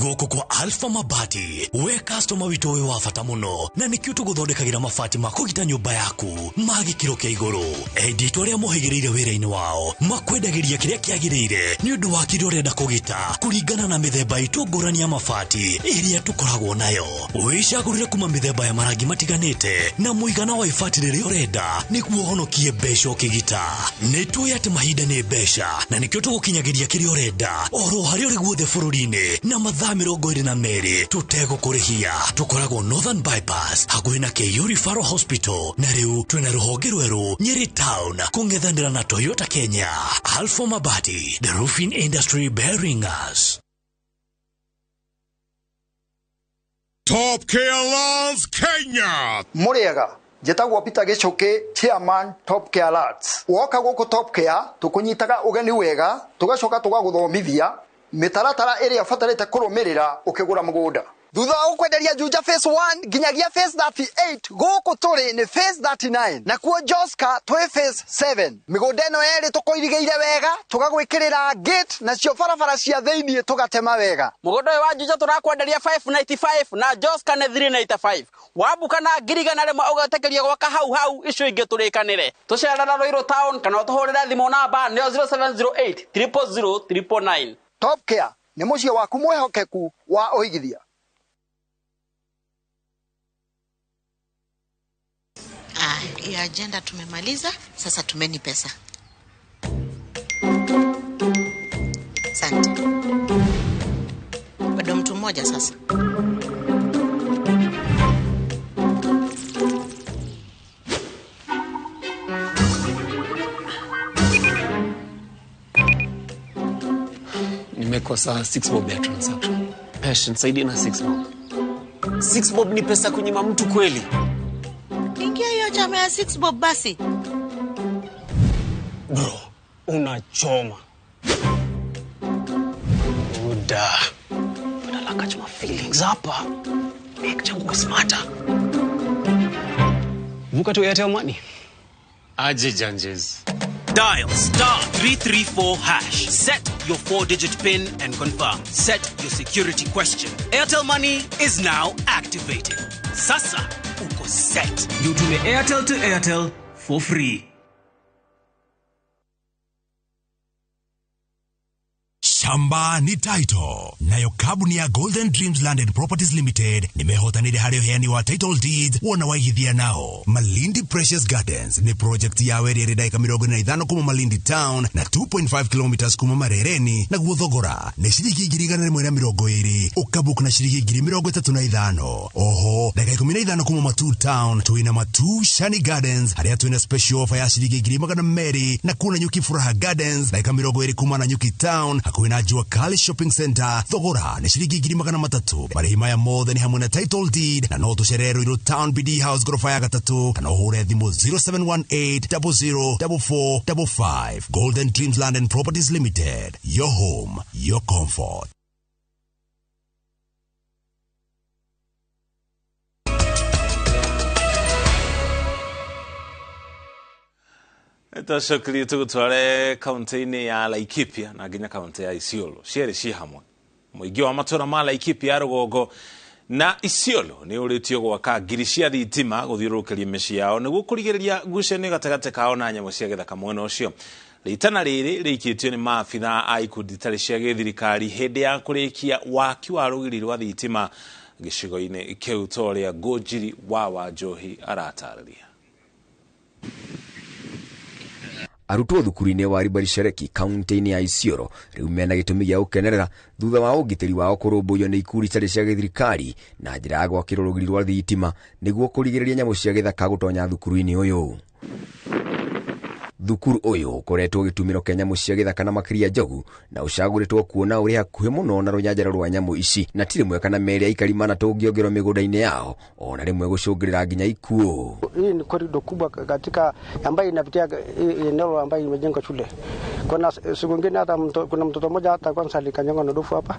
Goko kwa Alpha Mabati we customer wito we wafata muno na nikio tuguthondekagira mabati makugita nyumba yaku magikiro kia iguru edit uria muhigirire wira-ini wao makwendagiria kiria kiagirire ni undu wa kiria urenda kugita kuringana na mithemba itungurani ya mabati iria tukoragwo nayo wicagurire kuma mithemba ya marangi matiganite na muigana wa ibati riria urenda niguo honokie mbeca ukigita nitwe ati mahinda ni mbeca na nikio tugukinyagiria kiria urenda oro hari uri guothe bururi-ini na mathaa 22 tutegũkũrĩhia tukoragwo Northern Bypass hakuhĩ na Keio Referral Hospital na rĩu twĩna rũhonge rwerũ Nyeri Town kũng'ethanĩra na Toyota Kenya. Alpha Mabati, the roofing industry bearing us. Top Care Lands Kenya Muriega Jetagwo Peter Gichuki, Chairman Top Care Lands. Woka gũkũ Top Care tukunyitaga ugeni wega tugacoka tugaguthomithia mitaratara iria fatarite kurumirira ukigura mugunda thutha ukwenderia Juja phase 1 ginyagia phase 38 guku turi ni phase 39 na kuo Joska twi phase 7 migunda eno eri tukoirigeire wega tugagwikirira gate na cio barabara cia thiini tugatema wega mugunda wa Juja turakwenderia 595 na Joska ne 395 wabuka na ngirigana rimwe ugatekeria gwaka hau icio ingi turikanire tucerera Roiro Town kana tuhurira thimu namba nio 0708 000 999. Top Care ni mucie waku mwehokeku wa oigithia. Hii agenda tumemaliza, sasa tumeni pesa. Asante. Bado mtu mmoja sasa. Nimekosa 6 bob ya transaction. Patient, saidi na 6 bob. 6 bob ni pesa kunyima mtu kweli. Ingia hiyo chama ya 6 bob basi. Bro, unachoma. Uda. Badala kachuma feelings hapa. Make changu smarter. Vuka tu Airtel Money. Aje janjes. Dial *334#. Set your 4-digit PIN and confirm. Set your security question. Airtel Money is now activated. Sasa uko set. You tume Airtel to Airtel for free. Shamba ni title. Nayo kabuni ya Golden Dreams Land and Properties Limited nimehotanire harĩ uheani wa title deeds wona waigithia nao. Malindi Precious Gardens ni project ya weri dakika 45 kuma Malindi Town na 2.5 kilometers kuma Marereni na guothogora ni shilingi 120 ukabook na shilingi 35. Oho dakika 15 kuma Matu Town tuina Matu Shani Gardens haria tuina special offer ya shilingi 200 na kuna Nyuki Furaha Gardens dakika 20 kuma na Nyuki Town hakuina Jua Kali Shopping Center thogora ni shilingi 300. Marihima ya more than hamwe na title deed na no tusherero iro Town BD House gorofa ya 3 na uhure thimu 0718004455. Golden Dreams Land and Properties Limited, your home, your comfort. Tashukiri tugutware kaunti-ini ya Laikipia na nginya kaunti ya Isiolo ciere ci hamwe muingi wa matura ma Laikipia rugongo na Isiolo nĩ ũrĩtio gwaka ngiri cia thitima gũthiũrũrũkĩria mĩciĩ yao nĩguo kũrigĩrĩria ngucanio gatagatĩ kao na nyamũ cia gĩthaka mwena ũcio. Ritana rĩrĩ rĩikĩtio nĩ maabitha a ikundi itarĩ cia gĩthirikari hĩndĩ ya kũrĩkia waki wa rũgiri rwa thitima gĩcigo-inĩ kĩu ta ũrĩa Ngũnjiri wa Njohi aratarĩria. Arutwo thukuru-inĩ wa Ribarishereki kaunti-inĩ ya Isiolo rĩu mena gĩtũmi gĩa gũkenerera thutha wa ũgitĩri wao kũrũmbũiyo nĩ ikundi itarĩ cia gĩthirikari na njĩra ya gwakĩrwo rũgiri rwa thitima nĩguo kũrigĩrĩria nyamũ cia gĩthaka gũtonya thukuru-inĩ ũyũ. Thukuru ũyũ ũkoretwo gĩtumĩro kĩa nyamũ cia gĩthaka na makĩria njogu na ũcagũrĩtwo kuona ũrĩ hakuhĩ mũno na rũnyanjara rwa nyamũ ici na ti rĩmwe kana merĩ aikari manatũngĩongerwo mĩgũnda-inĩ yao ona rĩmwe gũcũngĩrĩra nginya ikuũ. Hii ni korido kubwa katika ambayo inapitia eneo ambayo imejengwa shule. Kuna siku nyingine hata kuna mtoto mmoja hata kwanza alikanyangwa na ndovu hapa.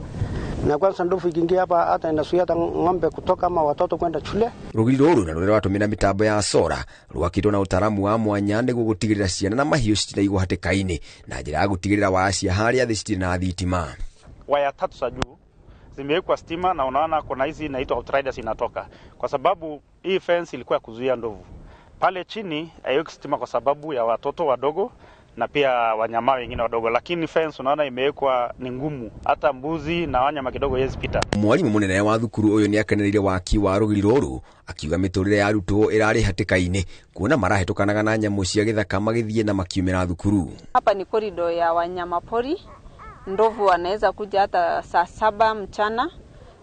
Na kwanza ndovu ikiingia hapa hata inazuia hata ng'ombe kutoka ama watoto kwenda shule. Rũgiri rũrũ na rũrĩa rwatũmĩra mĩtambo ya sola rwakĩtwo na ũtaramu wa mwanya nĩguo gũtigĩrĩra ciana na mahiũ citinaigwo hatĩka-inĩ na njĩra ya gũtigĩrĩra wacia harĩa thĩ citirĩ na thitima. Waya tatu za juu zimewekwa stima na unaona kuna hizi inaitwa outriders inatoka kwa sababu hii fence ilikuwa ya kuzuia ndovu. Pale chini haiweki stima kwa sababu ya watoto wadogo na pia wanyama wengine wadogo, lakini fence unaona imewekwa ni ngumu, hata mbuzi na wanyama kidogo hawezi pita. Mwalimu mũnene wa thukuru ũyũ nĩ akenereire waki wa rũgiri rũrũ akiuga mĩtũrĩre ya arutwo ĩrarĩ hatĩka-inĩ kuona marahĩtũkanaga na nyamũ cia gĩthaka magĩthiĩ na makiumĩra thukuru. Hapa ni korido ya wanyama pori. Ndovu wanaweza kuja hata saa 7 mchana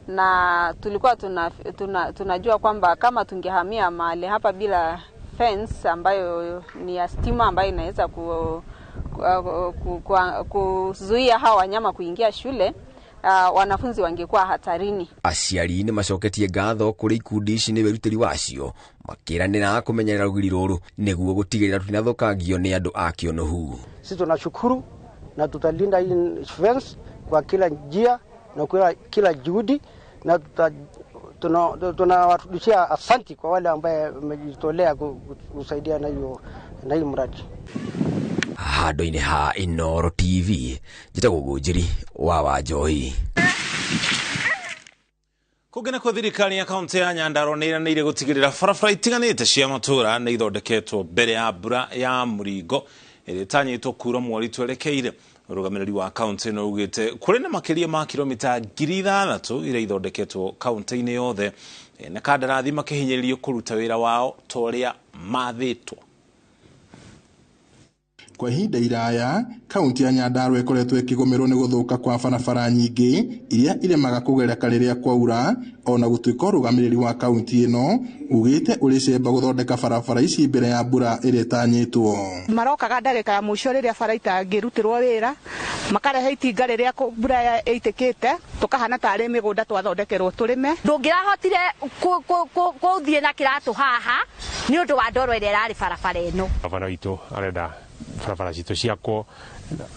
na tulikuwa tunajua kwamba kama tungehamia mahali hapa bila fence ambayo ni ya stima ambayo inaweza kuzuia hawa wanyama kuingia shule, wanafunzi wangekuwa hatarini. Aciari nĩ macoketie ngatho kũrĩ ikundi ici nĩ wĩrutĩri wacio makĩranĩra kũmenyerera rũgiri rũrũ nĩguo gũtigĩrĩra tũtinathũkangio nĩ andũ a kĩonohu. Sisi tunashukuru na tutalinda hii fence kwa kila njia na kwa kila juhudi na tunawarudishia asanti kwa wale ambao wamejitolea kusaidia na hii mradi. Handũ-inĩ ha Inooro TV njĩtagwo Ngũnjiri wa Njohi. Kũgena kwa thirikari ya kaunti ya Nyandarua nĩ iranĩire gũtigĩrĩra barabara itiganĩte cia matũra nĩ ithondeketwo mbere ya mbura ya mũringo ĩrĩa ĩtanyĩtwo kuura mweri twerekeire. Ũrũgamĩrĩri wa kaunti ĩno ugĩte kũrĩ na makĩria ma kilomita 6,000 iria ithondeketwo kaunti-inĩ yothe na kandarathi makĩhinyĩrĩrio kũruta wĩra wao ta ũrĩa mathĩtwo. Kwa ihinda iraya, kaunti ya Nyandarua ĩkoretwo ĩkĩgũmĩrwo nĩ gũthũka kwa barabara nyingĩ iria iremaga kũgereka rĩrĩa kwaura, ona gũtuĩka ũrũgamĩrĩri wa kaunti ĩno ugĩte ũrĩcemba gũthondeka barabara ici mbere ya mbura ĩrĩa ĩtanyĩtwo. Marokaga ndagĩka ya mũico rĩrĩa bara itangĩrutirwo wĩra, makarehe itinga rĩrĩa mbura ĩitĩkĩte, tũkahana tarĩ mĩgũnda twathondekerwo tũrĩme. Ndũngĩrahotire gũthiĩ na kĩratũ haha nĩ ũndũ wa ndoro ĩrĩa ĩrarĩ barabara ĩno. Baba witũ arenda barabara citũ ciakwo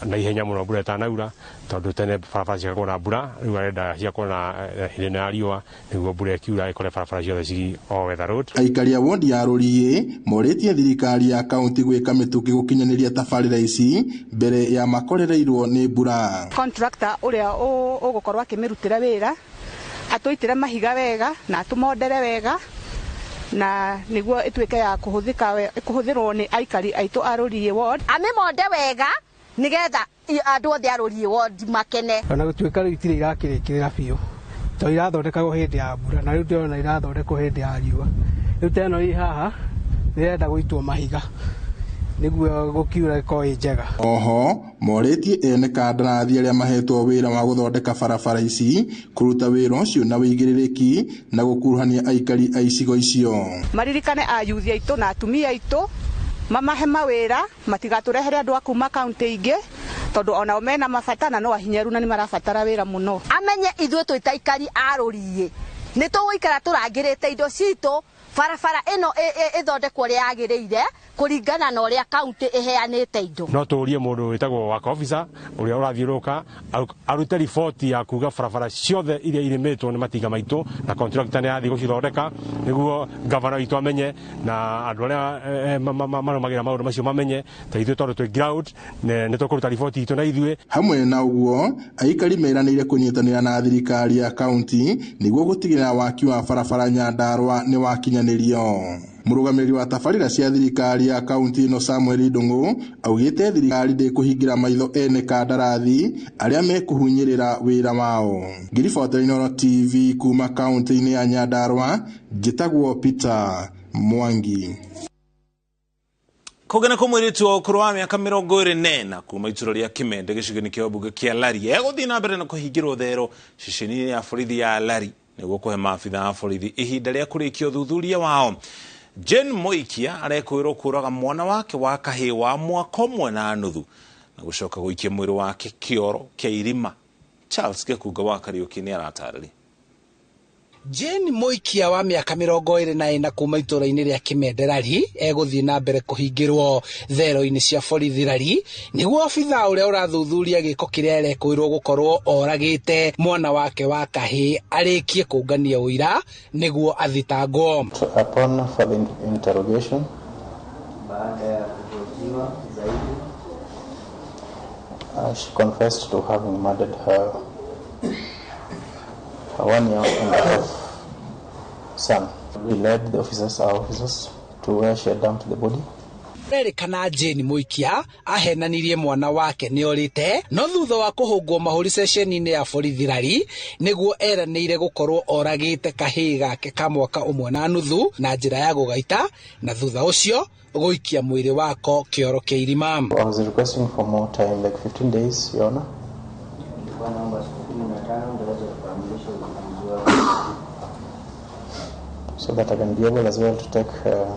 na ihenya mũno mbura ĩtanaura tondũ tene barabara ciakwo na mbura, rĩu arenda ciakwo na hĩndĩ ya riũa nĩguo mbura ĩkiura ĩkore barabara ciothe cirĩ all weather road. Aikari a wondi ya Rũriĩ morĩtie thirikari ya kaunti gwĩka mĩtũkĩ gũkinyanĩria tabarĩra ici mbere ya makorereirwo nĩ mbura. Contractor ũrĩa ũgũkorwo akĩmĩrutĩra wĩra atũitĩre mahiga wega na atũmondere wega na niguo ituĩke ya kuhũthĩrwo nĩ aikari aitũ a Rũriĩ ward. Amĩmonde wega nigetha andũ othe a Rũriĩ ward makene. Ona gũtuĩka rĩu itirĩ irakĩrĩkĩrĩra biũ tondũ irathondekagwo hĩndĩ ya mbura na rĩu ndĩrona irathondekwo hĩndĩ ya riũa. Rĩu teno ĩ haha nĩrenda gũitwo mahiga nĩguo gũkiura ĩkorwo ĩ njega. Oho morĩtie ene kandarathi arĩa mahetwo wĩra wa gũthondeka barabara ici kũruta wĩra ũcio na wĩigĩrĩrĩki na gũkuruhania aikari a icigo icio. Maririkane ayuthi aitũ na atumia aitũ mamahe mawĩra matigatũrehere andũ a kuma kaunti ingĩ tondũ onao mena mabata na no ahinyaru na nĩ marabatara wĩra mũno. Amenye ithuĩ twĩ ta aikari a Rũriĩ nĩ tũgũikara tũrangĩrĩte indo citũ barabara ino ithondekwo ria yagiriire kuringana na uria kaunti iheanite indo. No tuurie mundu witagwo waka officer uria urathiuruka arute riboti ya kuga barabara ciothe iria irimitwo ni matinga maitu na contractor ni athi gucithondeka niguo governor witu amenye na andu aria marumagira maundu macio mamenye ta ithuĩ tondũ twĩ ground nĩ tũkũruta riboti itũ na ithuĩ. Hamwe na ũguo aikari meranĩire kũnyitanĩra na thirikari ya kaunti nĩguo gũtigĩrĩra waki wa barabara Nyandarua nĩ wakinyanĩrio. Mũrũgamĩrĩri wa tabarĩra cia thirikari ya kaunti ĩno Samuel Ndung'u augĩte thirikari ndĩkũhingĩra maitho ene kandarathi arĩa mekũhunyĩrĩra wĩra wao. Ngiribotera Inooro TV kuma kaunti-inĩ ya Nyandarua, njĩtagwo Peter Mwangi. Kogena kumwiritu wa ukuru wa miaka 24 kuma itũra ria Kimende gĩcigo-inĩ kĩa mbunge kĩa Lari egũthiĩ na mbere na kũhingĩrwo thero ceceni ya borithi ya Lari nĩguo kũhe maabitha a borithi ihinda rĩa kũrĩkia ũthuthuria wao. Jane Moikia arekwĩrwo kũraga mwana wake wa kahĩĩ wa mwaka ũmwe na nuthu na gũcoka gũikia mwĩrĩ wake kĩoro kĩa irima. Charles Gĩkunga wa Kariuki nĩ aratarĩria. Jane Moikia wa miaka 24 kuma itũra-inĩ ria Kimende Lari egũthiĩ na mbere kũhingĩrwo thero-inĩ cia borithi Lari nĩguo obitha ũrĩa ũrathuthuria gĩko kĩrĩa arekwĩrwo gũkorwo oragĩte mwana wake wa kahĩĩ arĩkie kũngania ũira nĩguo athitangwo. Upon further interrogation, baada ya kuhojiwa zaidi, she confessed to having murdered her 1 year and a half son. We led the our officers to where she had dumped the body. Erikana Jane Moikia ahenanirie mwana wake nĩ orĩte no thutha wa kũhũngwo mahũri ceceni-inĩ ya borithi Lari nĩguo eranĩire gũkorwo oragĩte kahĩĩ gake ka mwaka ũmwe na nuthu na njĩra ya gũgaita na thutha ũcio gũikia mwĩrĩ wako kĩoro kĩa irima. I was requesting for more time, like 15 days, Your Honor. So that I can be able as well to take her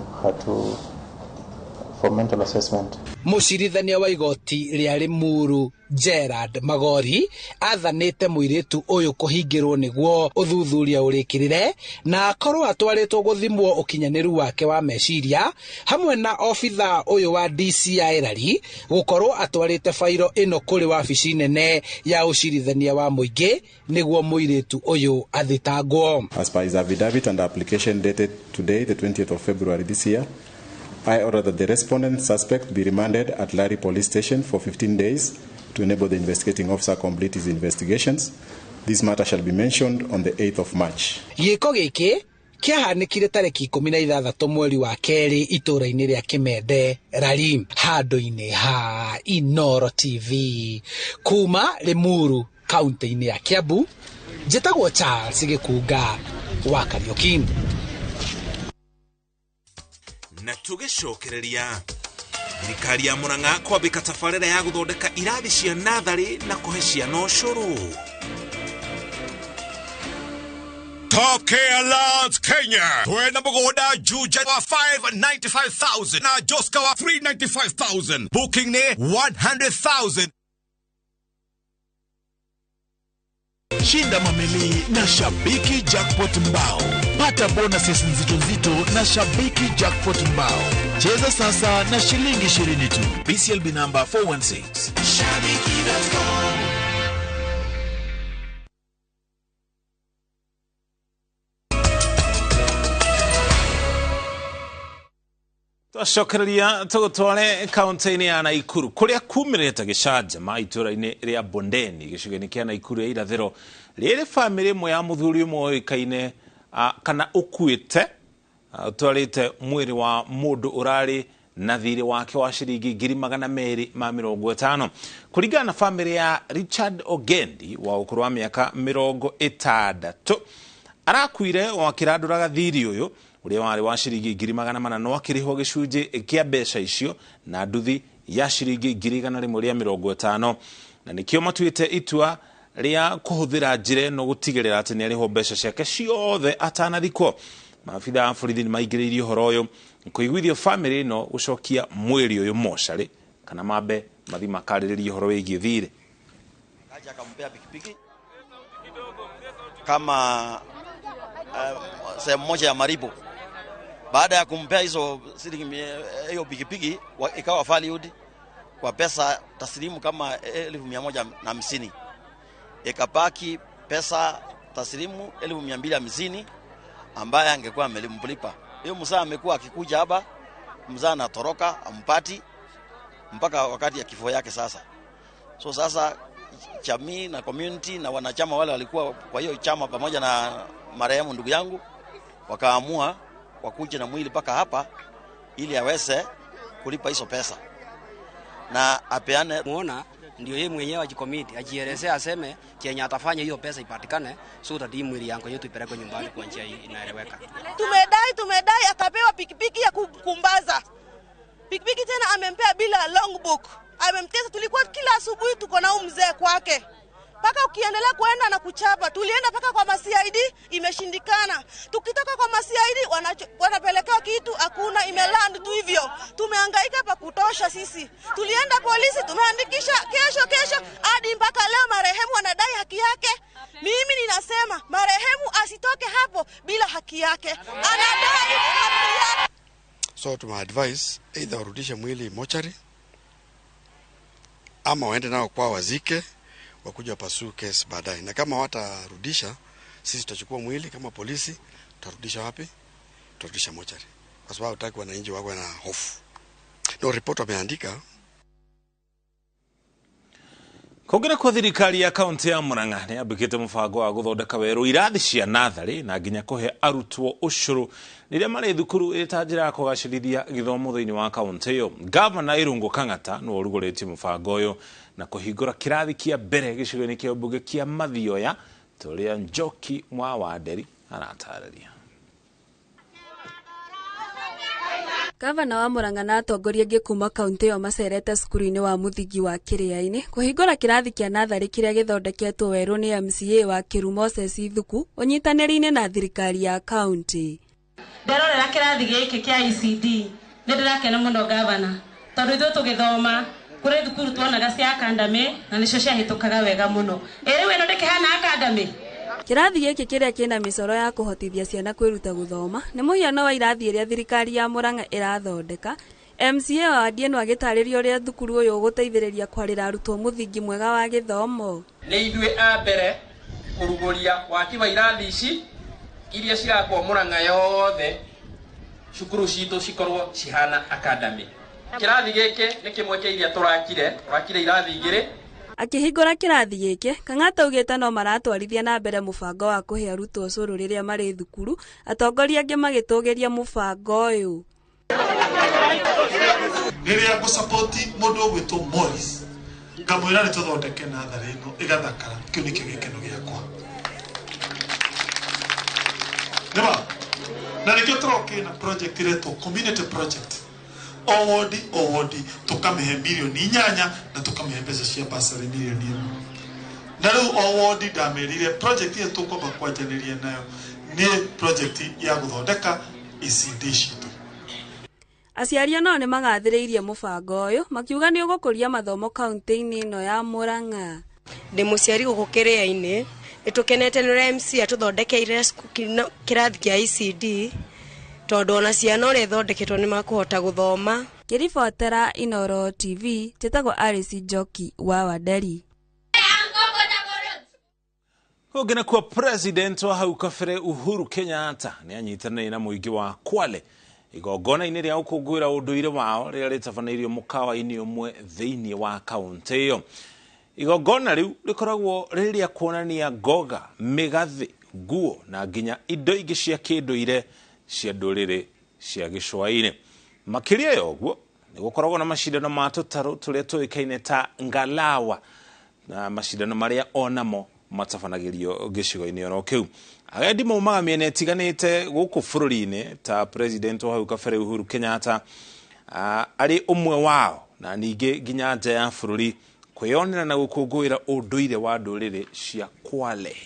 for mental assessment. Mũcirithania wa igoti rĩa Limuru Gerard Magori athanĩte mũirĩtu ũyũ kũhingĩrwo nĩguo ũthuthuria ũrĩkĩrĩre na akorwo atwarĩtwo gũthimwo ũkinyanĩru wake wa meciria hamwe na obitha ũyũ wa DCI Lari gũkorwo atwarĩte fairo ĩno kũrĩ wabici nene ya ũcirithania wa mũingĩ nĩguo mũirĩtu ũyũ athitangwo. As per his affidavit and application dated today, the 20th of February this year, I order that the respondent suspect be remanded at Lari Police Station for 15 days to enable the investigating officer complete his investigations. This matter shall be mentioned on the 8th of March. Gĩko gĩkĩ kĩahanĩkire tarĩki 16 mweri wa kerĩ itũra-inĩ rĩa Kimende Lari, handũ-inĩ ha Inooro TV kuma Limuru kaunti-inĩ ya Kiambu. Njĩtagwo Charles Gĩkunga wa Kariuki. Na tũgĩcokereria thirikari ya Murang'a kwambĩka tabarĩra ya gũthondeka irathi cia natharĩ na kũhe ciana ũcũrũ. Top Care Lands Kenya twena mũgũnda Juja wa 595,000 na Joska wa 395,000. Booking ni 100,000. Shinda mamili na Shabiki Jackpot Mbao. Pata bonuses nzito na Shabiki Jackpot Mbao. Cheza sasa na shilingi 20 tu. BCLB number 416. Shabiki.com. Twacokereria tũgũtware kaunti-inĩ ya Naikuru kũrĩa kumĩrĩte gĩcanjama itũra-inĩ rĩa Bondeni gĩcigo-inĩ kĩa Naikuru ya irathĩro rĩrĩ bamĩrĩ ĩmwe ya mũthuri ũmwe ũĩkaine kana ũkuĩte ũtwarĩte mwĩrĩ wa mũndũ ũrarĩ na thirĩ wake wa ciringi 250,000 kũringana na bamĩrĩ ya Richard Ogendi wa ũkũrũ wa mĩaka 60 arakuire wakĩrandũraga thirĩ ũyũ ũrĩa warĩ wa ciringi 400,000 no akĩrĩhwo gĩcunjĩ kĩa mbeca icio na nduthi ya ciringi 150 na nĩkĩo matuĩte itua rĩa kũhũthĩra njĩra ĩno gũtigĩrĩra atĩ nĩarĩhwo mbeca ciake ciothe atanathikwo. Maabitha a borithi nĩmaingĩrĩirie ũhoro ũyũ kũiguithio bamĩrĩ ĩno gũcokia mwĩrĩ ũyũ mocarĩ kana mambe mathi makarĩrĩrie ũhoro wĩgiĩ thirĩ. Kaja akampea pikipiki kama sehemu moja ya maribu Baada ya kumpea hizo hiyo pikipiki ikawa valued kwa pesa taslimu kama 1,150. Ikapaki pesa taslimu 1,250 ambaye angekuwa amelimlipa. Hiyo mzaa amekuwa akikuja hapa, mzaa anatoroka ampati mpaka wakati ya kifo yake sasa. So sasa jamii na community na wanachama wale walikuwa kwa hiyo chama pamoja na marehemu ndugu yangu wakaamua wakuje na mwili paka hapa ili aweze kulipa hizo pesa na apeane. Muona ndio yeye mwenyewe ajikomiti ajielezea aseme Kenya atafanya hiyo pesa ipatikane, so that mwili yangu yetu ipelekwe nyumbani kwa njia inaeleweka. Tumedai akapewa pikipiki ya kumbaza. Pikipiki tena amempea bila logbook. Amemtesa, tulikuwa kila asubuhi tuko na mzee kwake. Paka ukiendelea kuenda na kuchapa, tulienda paka kwa CID imeshindikana. Tukitoka kwa CID wanapelekewa kitu hakuna, imeland tu hivyo. Tumehangaika pa kutosha sisi. Tulienda polisi tumeandikisha kesho hadi mpaka leo marehemu anadai haki yake. Mimi ninasema marehemu asitoke hapo bila haki yake. Anadai haki yake. So tumeadvise either warudishe mwili mochari ama waende nao kwa wazike wakuja pasu case baadaye. Na kama watarudisha, sisi tutachukua mwili kama polisi, tutarudisha wapi? Tutarudisha mochari. Kwa sababu hataki wananchi wawe na hofu. No report wameandika. Kongera kwa thirikari ya kaunti ya Murang'a ni abikite mubango wa guthondeka weru irathi cia nathari na nginya kuhe arutwo ushuru niria mari thukuru itanjira ya kugacirithia githomo thiini wa kaunti iyo. Gavana Irungu Kang'ata no uruguritie mubango uyu na kuhingura kirathi kia mbere gicigo-ini kia mbunge kia Mathioya turia Muchoki wa Nderi aratararia. Gavana wa Murang'a na atongoria angĩ kuma kaunti yo macerete cukuru-inĩ wa mũthingi wa Kĩrĩa-inĩ kũhingũra kĩrathi kĩa natharĩ kĩrĩa gĩthondeketwo werũ nĩ MCA wa Kĩru Moses Thuku ũnyitanĩri-inĩ na thirikari ya kaunti. Nderorera kĩrathi gĩkĩ kĩa ECD nĩ ndĩrakena mũno gavana tondũ ithuĩ tũgĩthoma kũrĩ thukuru tuonaga cia academy na nĩcio ciahĩtũkaga wega mũno. Rĩu ĩno nĩ kĩhana academy. Kĩrathi gĩkĩ kĩrĩa kĩna mĩcoro ya kũhotithia ciana kwĩruta gũthoma nĩ mũhiano wa irathi ĩrĩa thirikari ya Murang'a ĩrathondeka. MCA wa Ndieno agĩtarĩria ũrĩa thukuru ũyũ ũgũteithĩrĩria kwarĩra arutwo mũthingi mwega wa gĩthomo. Nĩ ithuĩ a mbere kũrugũria waki wa irathi ici iria cirakwo Murang'a yothe cukuru citũ cikorwo cihana academy. Kĩrathi gĩkĩ nĩ kĩmwe kĩa iria tũrakire irathi igĩrĩ. Akĩhingũra kĩrathi gĩkĩ, Kang'ata augĩte no maratwarithia na mbere mũbango wa kũhe arutwo ũcũrũ rĩrĩa marĩ thukuru, atongoria angĩ magĩtũgĩria mũbango ũyũ. Rĩrĩa ngũsapoti mũndũ ũgwĩtwo Morris, ngamwĩra nĩ tũthondeke natharĩ ĩno ĩgathakara, kĩu nĩkĩo gĩkeno gĩakwa. Nĩma, na nĩkĩo tũrokĩ na project ĩretwo community project. Owodi tukamihe milioni 8 na tukamihe pesa cia basari milioni 1. Na rĩu owodi ndamerire project ĩyo tũkwamba kwanjanĩria nayo nĩ project ya guthondeka ECD citũ. Aciari nao nĩ magathĩrĩirie mũbango ũyũ makiuga nĩ ũgũkũria mathomo kaunti-inĩ ĩno ya Murang'a. Ndĩ mũciari gũkũ Kĩrĩa-inĩ nĩtũkenete nĩ MC atũthondekeire kĩrathi kĩa ECD tondũ ona ciana ũrĩa ithondeketwo nĩ makũhota gũthoma. Ngĩribotera Inooro TV, njĩtagwo Alice Muchoki wa Nderi. Kũngena kwa president wa hau kabere Uhuru Kenyatta nĩ anyitanĩire na mũingĩ wa Kwale igongona-inĩ rĩa gũkũngũĩra ũndũire wao rĩrĩa rĩtabanĩirio mũkawa-inĩ ũmwe thĩinĩ wa kaunti ĩyo. Igongona rĩu rĩkoragwo rĩrĩ rĩa kuonania ngoga, mĩgathĩ, nguo na nginya indo ingĩ cia kĩndũire cia ndũrĩrĩ cia gĩcũa-inĩ. Makĩria ya ũguo nĩ gũkoragwo na macindano ma tũtarũ tũrĩa tũĩkaine ta ngalawa na macindano marĩa onamo matabanagĩrio gĩcigo-inĩ oro kĩu. Agendi maumaga mĩena ĩtiganĩte gũkũ bũrũri-inĩ ta president wa hau kabere Uhuru Kenyatta arĩ ũmwe wao na ningĩ nginya nja ya bũrũri kwĩyonera na gũkũngũĩra ũndũire wa ndũrĩrĩ cia Kwale.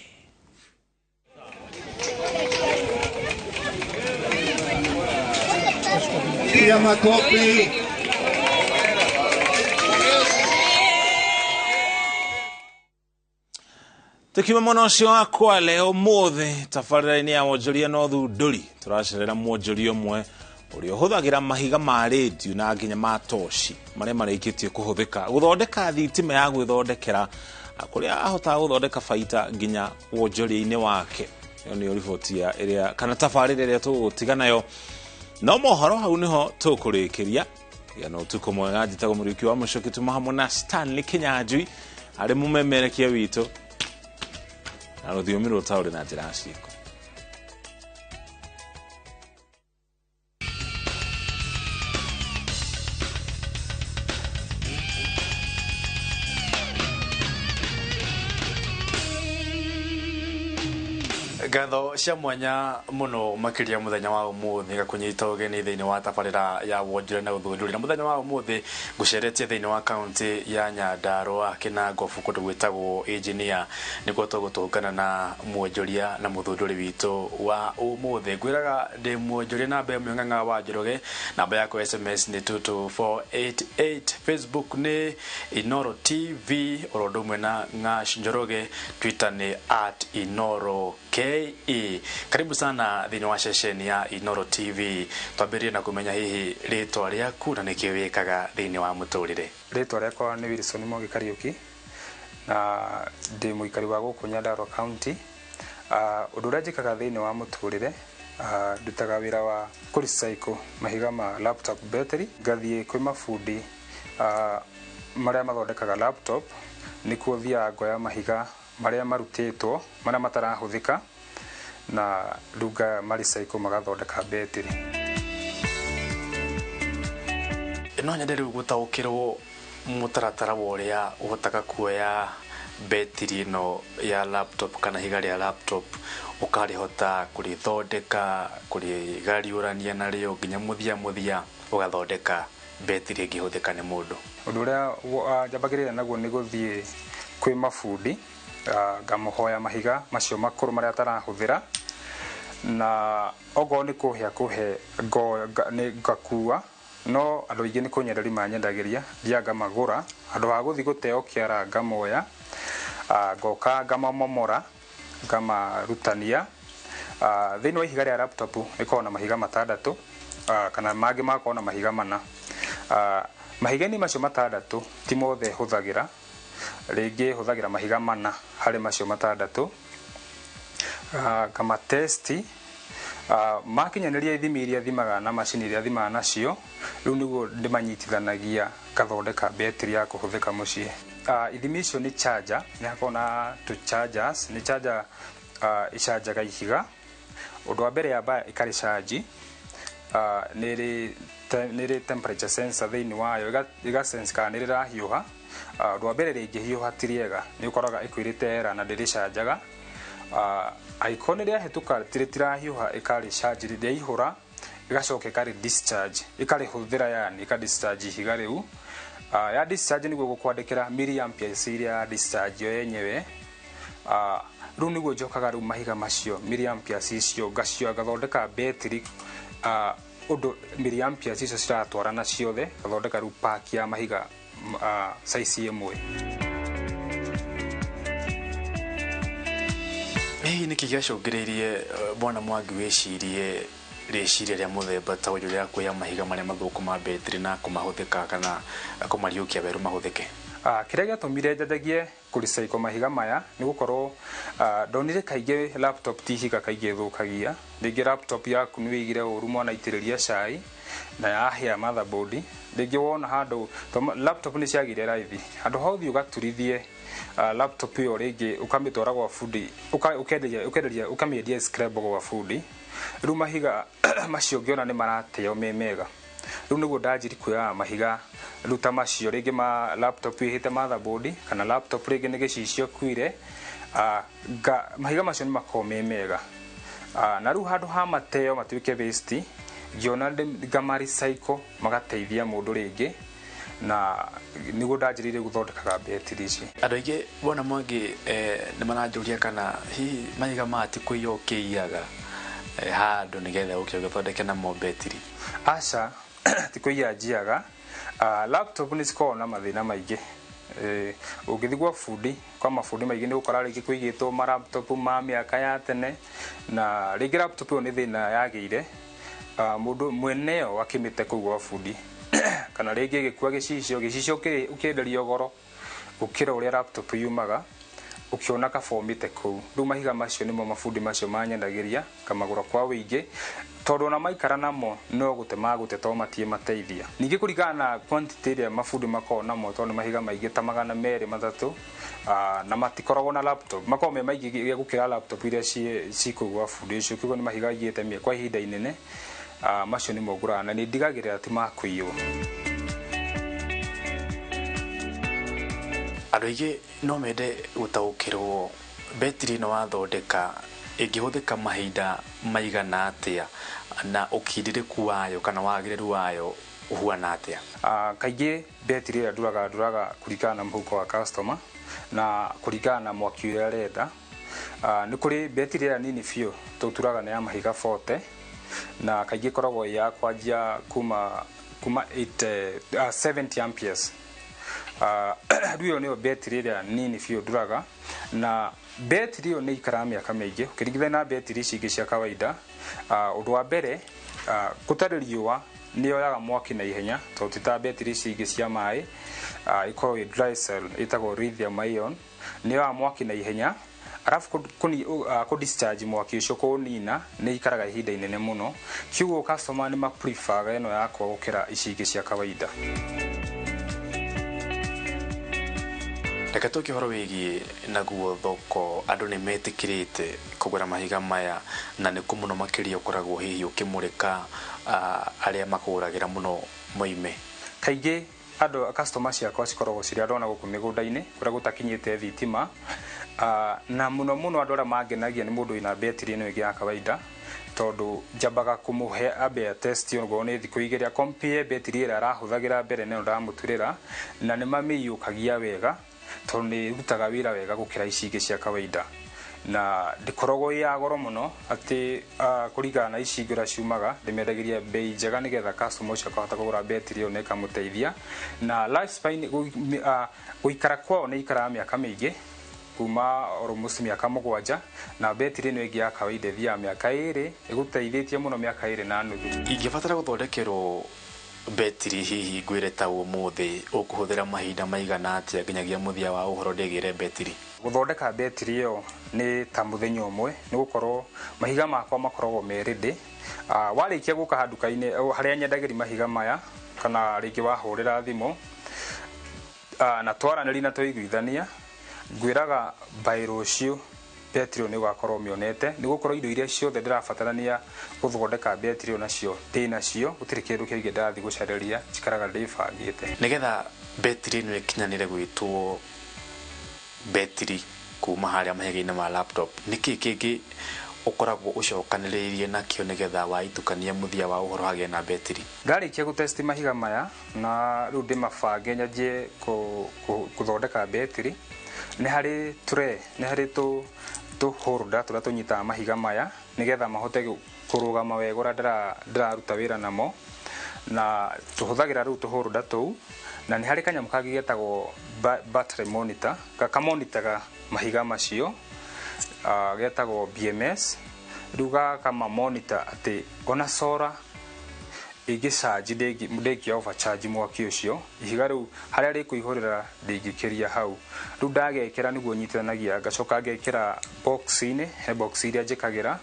Piga makofi. Tukiuma mono cio wakwa leo mothe tabarĩra-inĩ ya wonjoria no thundũri tũracerera mwonjoria ũmwe ũrĩa ũhũthagĩra mahiga ma radio na nginya ma toshi marĩa marĩkĩtie kũhũthĩka gũthondeka thitima ya gwĩthondekera kũrĩa ahotaga gũthondeka baita nginya wonjoria-inĩ wake. Ĩyo nĩyo riboti ĩrĩa kana tabarĩra ĩrĩa tũgũtiga nayo no mohoro hau nĩho tũkũrĩkĩria no ũtukũ mwega. Njĩtagwo Muriuki wa Muchoki, tuma hamwe na Stanley Kinyanjui arĩ mũmemerekia witũ na rũthiomi rũtaũrĩ na njĩra ciĩko. Ngatho cia mwanya muno makiria muthenya wa umuthi gakunyita ugeni thiini wa tabarira ya wonjoria na uthunduri na muthenya wa umuthi guceretie thiini wa county ya Nyandarua Kinangofu kundu gwitagwo engineer niguo tugutungana na mwonjoria na muthunduri witu wa umuthi. Ngwiraga ndi mwonjoria na mbe mwenganga wa Njoroge, namba yako SMS ni 22488, Facebook ni Inooro TV, orodo mwena Ngash Njoroge, Twitter ni @Inooro KE. Karibu sana thini wa sesheni ya Inooro TV. Twambirie na kumenya hihi ritwa riaku na niki wikaga thini wa muturire. Ritwa riakwa ni Wilson Mogi Kariuki na ndi muikari wa guku Nyandarua County. Undu uria njikaga thini wa muturire ndutaga wira wa kurecycle mahiga ma laptop battery, ngathie kwi mafundi maria mathondekaga laptop nikuo thia ngoya mahiga maria marutitwo maria matarahuthika na ruga maricycle magathondeka battery. No nyende riu gutaukirwo mutaratara woria uhotaga kuoya battery no ya laptop kana higa ria laptop ukarihota kurithondeka kurigariurania nario nginya muthia ugathondeka battery ingihuthika ni mundu. Undu uria njambagirira naguo ni guthie kwi mafundi ngamuhoya mahiga macio makuru maria atarahuthira na ogo ni kuhia ni ngakua no andu ingi ni kunyenderi manyendagiria thianga magura andu ha guthi guteo kiara ngamoya ngoka ngamamomora ngamarutania thini wa ihiga ria laptop iko na mahiga matandatu kana magi makona mahiga mana. Mahiga ni macio matandatu ti mothe huthagira, ringi huthagira mahiga mana hari macio matandatu kama testi makinyaneria ithimi iria thimaga na macini iria thimaga nacio riu niguo ndimanyitithanagia ngathondeka battery ya kuhuthika mucii. Ithimi icio ni charger, ni hakona tu chargers, ni charger icajaga ihiga undu wa mbere yamba ikari charge niri temperature sensor thiini wayo iga sense kana nirirahiuha. Undu wa mbere ringihiuha ti riega ni ukoraga ikwirite era na ndiricajaga icon ria hetuka tirirahiuha ikari charge ria ihura igacoka ikari discharge ikari huthira yani ikari discharge ihiga riu. Ya discharge niguo gukwandikira milliamperes iria discharge yo yenyewe. Riu niguo njokaga riu mahiga macio milliamperes icio ngacio gathondeka battery undu milliamperes icio ciratwarana ciothe gathondeka riu pack ya mahiga size imwe. Niki giacungiririe bwana Mwangi wicirie riciria ria muthemba ta uyu ria kuya mahiga maria mathuku ma battery na kumahuthika kana kumariukia beru mahuthike? Kiria giatumire njanjagie kurecycle mahiga maya ni gukorwo ndonire kaingi laptop ti higa kaingi thukagia. Ringi laptop yaku ni wigire uru mwana itiriria cai na yahia motherboard, ringi wona handu laptop ni ciagire raithi handu hauthi ugaturithie laptop yo ringi ukamitwara gwa fundi ukenderia ukamiendia scrap gwa fundi. Riu mahiga macio ngiona ni marateo mega. Riu niguo ndanjiri kuoya mahiga ruta macio ringi ma laptop ihite motherboard kana laptop ringi ni gicicio kuire mahiga macio ni makome mega. Na riu handu ha mateo matuike waste ngiona ngamari cycle magateithia mundu ringi na niguo ndanjirire guthondekaga battery ici. Andu aingi bona Mwangi ni maranjuria kana hihi mahiga mati kuiyokiaga handu nigetha ukio guthondeke na mo battery. Aca ti kuiyanjiaga laptop ni cikona mathina maingi Ũngĩthigwo bundi kwa mabundi maingĩ nĩ gũkora rĩngĩ kũigĩtwo ma laptop ma mĩaka ya tene, na rĩngĩ laptop ĩyo nĩ thĩna yagĩire mũndũ mwene yo akĩmĩte kũu gwa bundi kana rĩngĩ gĩkua gĩcicio ũkĩenderio goro gũkĩra ũrĩa laptop yumaga ukiona kabomite kũu. Rĩu mahiga macio nĩmo mabundi macio manyendagĩria kamagũra kwa wĩingĩ, tondũ ona maikara namo no gũte magũte to matie mateithia. Ningĩ kũringana na quantity ĩrĩa mabundi makoragwo namo, tondũ nĩ mahiga maingĩ ta 200-300 na matikoragwo na laptop, makoragwo me maingĩ gũkĩra laptop iria ci kũu gwa bundi ũcio, koguo nĩ mahiga aigĩte kwa ihinda inene. Macio nĩmo ngũraga na nĩ ndigagĩrĩra ti makũiywo. Andũ aingĩ no mende gũtaũkĩrwo betiri ĩno wathondeka ĩngĩhũthĩka mahinda maigana atĩa na ũkindĩrĩku wayo kana wagĩrĩru wayo ũhuana atĩa? Kaingĩ betiri ĩrĩa nduraga kũringana na mũhuko wa customer na kũringana na mwaki ũrĩa arenda. Nĩ kũrĩ betiri ĩrĩa nini biũ tũturaga na ya mahiga 40 na kaingĩ koragwo ya kwanjia kuma 70 amperes. Rĩu nĩyo betiri ĩrĩa nini biũ nduraga, na betiri ĩyo nĩ ikaraga mĩaka mĩingĩ ũkĩringithania na betiri ici ingĩ cia kawaida. Ũndũ wa mbere, gũtarĩ riũa nĩ yoyaga mwaki na ihenya, tondũ ti ta betiri ici ingĩ cia maĩ ikoragwo i dry cell ĩtagwo lithium ion, nĩ yoyaga mwaki na ihenya. Arafu kũ discharge mwaki ũcio kũnina nĩ ikaraga ihinda inene mũno, kiugo customer nĩ ma prefer ĩno yakwa gũkĩra ici ingĩ cia kawaida. Reke tũkĩhoro wĩgiĩ naguo thoko, andũ nĩ metĩkĩrĩte kũgũra mahiga maya na nĩ kũ mũno makĩria ũkoragwo hihi ũkĩmũrĩka arĩa makũgũragĩra mũno moime? Kaingĩ andũ customer ciakwa cikoragwo cirĩ andũ ona gũkũ mĩgũnda-inĩ kũrĩa gũtakinyĩte thitima, na mũno mũno andũ arĩa mangenagia nĩ mũndũ wĩna betiri ĩno ĩngĩ ya kawaida, tondũ njambaga kũmũhe ambe test ongorwo nĩ thikũ igĩrĩ compare betiri ĩrĩa arahũthagĩra mbere na ĩno ndamũturĩra, na nĩ mamĩiyũkagia wega tondũ nĩ irutaga wĩra wega gũkĩra ici ingĩ cia kawaida. Na ndĩkoragwo ya goro mũno atĩ kũringana na ici ingĩ ũrĩa ciumaga, ndĩmendagĩria bei njega nĩgetha customer ũcio akahota kũgũra betiri ĩyo na ĩkamũteithia. Na lifespan gũikara kwao nĩ ikaraga mĩaka mĩingĩ kuma almost mĩaka 7, na betiri ĩno ĩngĩ ya kawaida ĩthiaga mĩaka 2, ĩgũteithĩtie mũno mĩaka 2 na nuthu. Ingĩbatara gũthondekerwo betiri hihi ngwĩre ta ũmũthĩ ũkũhũthĩra mahinda maigana atĩa nginyagia mũthia wa ũhoro ndĩgĩre betiri? Gũthondeka betiri ĩyo nĩ ta mũthenya ũmwe, nĩ gũkorwo mahiga makwa makoragwo me ready. Warĩkia gũka handuka-inĩ harĩa nyendagĩria mahiga maya, kana rĩngĩ wahũrĩra thimũ na twaranĩria na tũiguithania, ngwĩraga by rũciũ betiri ĩyo nĩ ũgakorwo mĩonete, nĩ gũkorwo indo iria ciothe ndĩrabatarania gũthondeka betiri ĩyo nacio ndĩnacio, gũtirĩ kĩndũ kĩngĩ ndathi gũcarĩria, njikaraga ndĩbangĩte. Nĩgetha betiri ĩno ĩkinyanĩre gwĩtwo betiri kuma harĩa mahiga-inĩ ma laptop, nĩkĩ kĩngĩ ũkoragwo ũcokanĩrĩirie nakĩo nĩgetha waitukania mũthia wa ũhoro hagĩe na betiri? Ndarĩkia gũtesti mahiga maya na rĩu ndĩmabange nyanjie gũthondeka betiri, nĩ harĩ tray, nĩ harĩ tũ holder tũrĩa tũnyitaga mahiga maya nĩgetha mahote kũrũgama wega ũrĩa ndĩraruta wĩra namo, na tũhũthagĩra rĩu tũ holder tũu, na nĩ harĩ kanyamũ kangĩ getagwo battery monitor, kamonitaga mahiga macio getagwo BMS. Rĩu gakama monitor atĩ ona solar ĩngĩcharge ndĩngĩ overcharge mwaki ũcio, ihiga rĩu harĩa rĩkũihũrĩra ndĩngĩkĩria hau. Rĩu ndagekĩra nĩguo nyitithanagia, ngacoka ngekĩra box-inĩ, he box iria njĩkagĩra,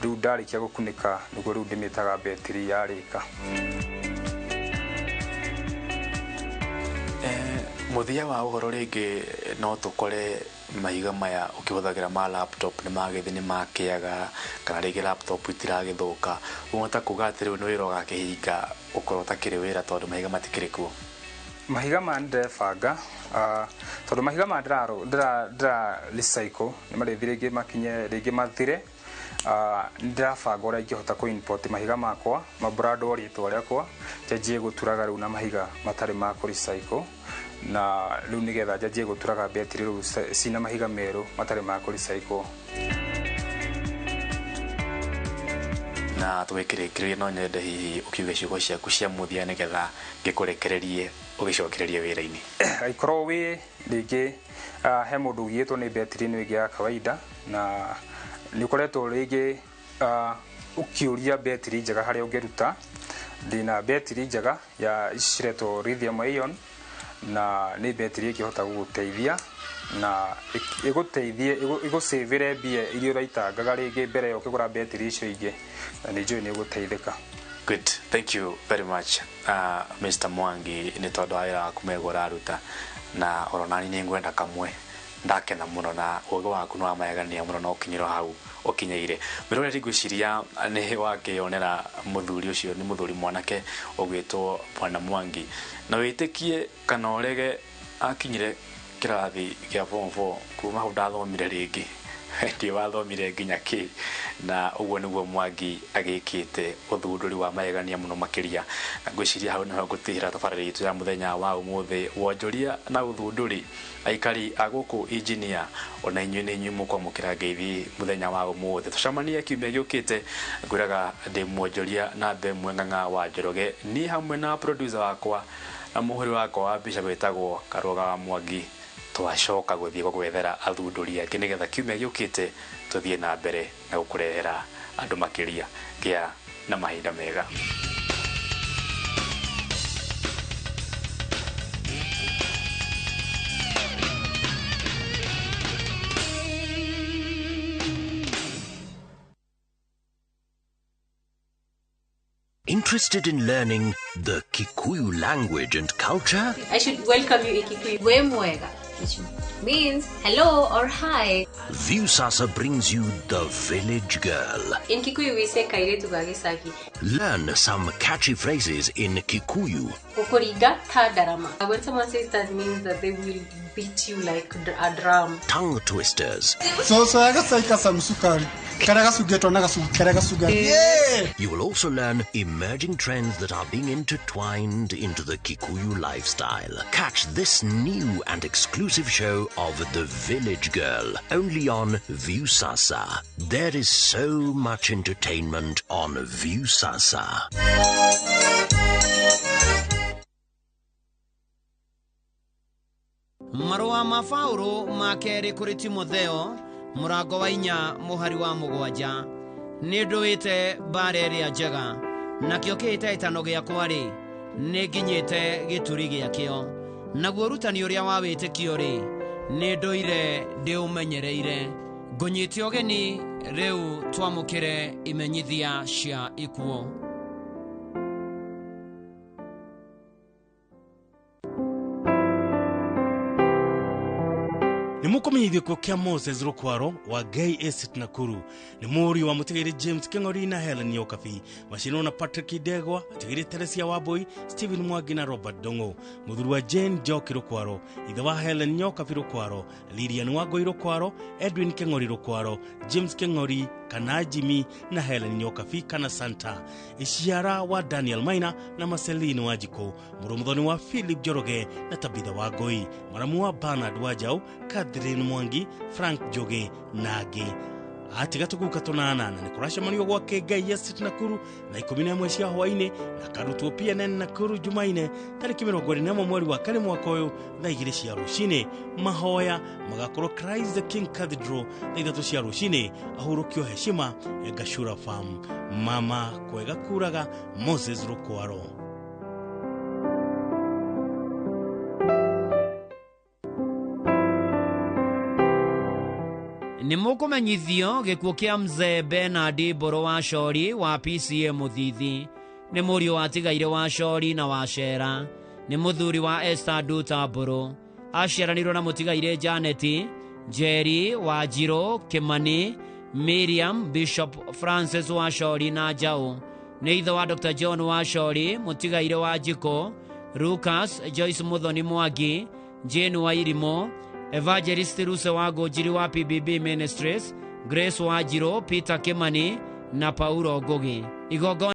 rĩu ndarĩkia gũkunĩka nĩguo rĩu ndĩmĩtaga betiri yarĩka. Mũthia wa ũhoro rĩngĩ no tũkore mahiga maya ũkĩhũthagĩra ma laptop nĩ magĩthi nĩ makĩaga, kana rĩngĩ laptop itiragĩthũka, ũhota kuga atĩ rĩu nĩ wĩra ũgakĩhinga ũkorwo ũtakĩrĩ wĩra tondũ mahiga matikĩrĩ kuo? Mahiga maya ndĩrebanga, tondũ mahiga maya ndĩra recycle nĩ marĩthi rĩngĩ makinye rĩngĩ mathire. Ndĩrabanga ũrĩa ingĩhota kũ import mahiga makwa, mabrandwo rĩtwa rĩakwa, njanjie gũturaga rĩu na mahiga matarĩ ma kũ recycle, na rĩu nĩgetha njanjie gũturaga betiri rĩu cina mahiga merũ matarĩ ma kũ recycle. Na twĩkĩrĩkĩrĩrie no nyende hihi ũkiuge ciugo ciaku cia mũthia nĩgetha ngĩkũrekererie ugicokereria wira-ini ikorwo wi ringi he mundu ugiyetwo ni betri ni wingi ya kawaida na ni ukoretwo ringi ukiuria betri njega haria ungeruta ndina betri njega ya ciretwo lithium ion na ni betri ikihota guguteithia na iguteithie igusavire mbia iria uraitangaga ringi mbere yo kigura betri icio ingi na ni njui ni guteithika. Good, thank you very much Mr. Mwangi ni tondu wira kumegora ruta na oronani ni ngwenda kamwe ndakena muno na ugo waku no amayagania muno no kinyiro hau okinyeire mirore rigwiciria ni wakionera muthuri ucio ni muthuri mwanake ogwitwo Bwana Mwangi na witikie kana orege akinyire kirathi kia form 4 kuma hau ndathomire ringi ndio wathomire nginya ki na uguo niguo Mwangi agikite uthunduri wa mayegania muno makiria ngwiciria hau niho gutihira tabarĩra itu ya muthenya wa umuthi wonjoria na uthunduri aikari aguku engineer ona inyuĩ nĩ inyuĩ mũkwamũkĩra ngeithi muthenya wa umuthi tucamanie kiumia gĩũkĩte ngwĩraga ndĩ mwonjoria na mbemwe ng'ang'a wa Njoroge ni hamwe na producer wakwa na mũhũri wakwa wa mbica gwĩtagwo Karoga wa Mwangi twacoka gũthiĩ gwethera athunduri angĩ nĩgetha kiumia gĩũkĩte tũthiĩ na mbere na gũkũrehera andũ makĩria gĩa na mahinda mega. Interested in learning the Kikuyu language and culture? I should welcome you in Kikuyu. Wemwega, which means hello or hi. Viusasa brings you the village girl. In Kikuyu we say kairetu gagisaki. Learn some catchy phrases in Kikuyu. Kokoriga tadarama. When someone says that means that they will beat you like a drum. Tongue twisters. So agasaika samsukari. You will also learn emerging trends that are being intertwined into the Kikuyu lifestyle. Catch this new and exclusive show of The Village Girl, only on Viusasa. There is so much entertainment on Viusasa. Marua mafauro makere kuri Timotheo murango wa 4 muhari wa 7 ni nduite bareria njega nakio kiite itano giakwa ri ni nginyite gituri giakio naguo rutani uria wa witikio ri ni nduire ndi umenyereire ngunyite ogeni riu twamukire imenyithia cia ikuo. Nimukomenyithio ko kia Moses Rukwaro wa Gay Estate Nakuru ni muri wa mutigiri James Keng'ori na Helen Nyokabi mashino na Patrick Degwa atigiri Teresia Waboi Stephen Mwangi na Robert Dongo muthuri wa Jane Joki Rukwaro ithe wa Helen Nyokabi Rukwaro Lilian Wagoi Rukwaro Edwin Keng'ori Rukwaro James Keng'ori kana Jimmy na Helen Nyokabi kana Santa Ishiara wa Daniel Maina na Marcelino Wajiko muromuthoni wa Philip Joroge na Tabitha Wagoi maramu wa Bernard Wajau Catherine Mwangi Frank Joge nage atiga tuguka tonana na nikurasha manio gwake Gay Estate Nakuru na 11 cia Hwainĩ na karutwo PNN Nakuru Jumaine tariki 21 mweri wa kane mwaka uyu thaa 2 cia rucini mahoya magakorwo Christ the King Cathedral thaa 3 cia rucini ahurukio heshima ya Gashura Farm mama kwega kuraga Moses Rukwaro. Nimukumenyithio gikuo kia mzee Bernard Boro wa Shori wa PCA Muthithi ni murio atigaire wa Shori na wa Shera ni muthuri wa Esther Duta Boro asheranirwo na mutigaire Janet Jerry wa Jiro Kimani Miriam Bishop Francis wa Shori na Jau ni ithe wa Dr. John wa Shori mutigaire wa Jiko Lucas Joyce Muthoni Mwangi Jane wa Irimo Evangelist Ruse wa Gojiri wa PBB Ministries, Grace wa Jiro, Peter Kimani na Paulo Gogi.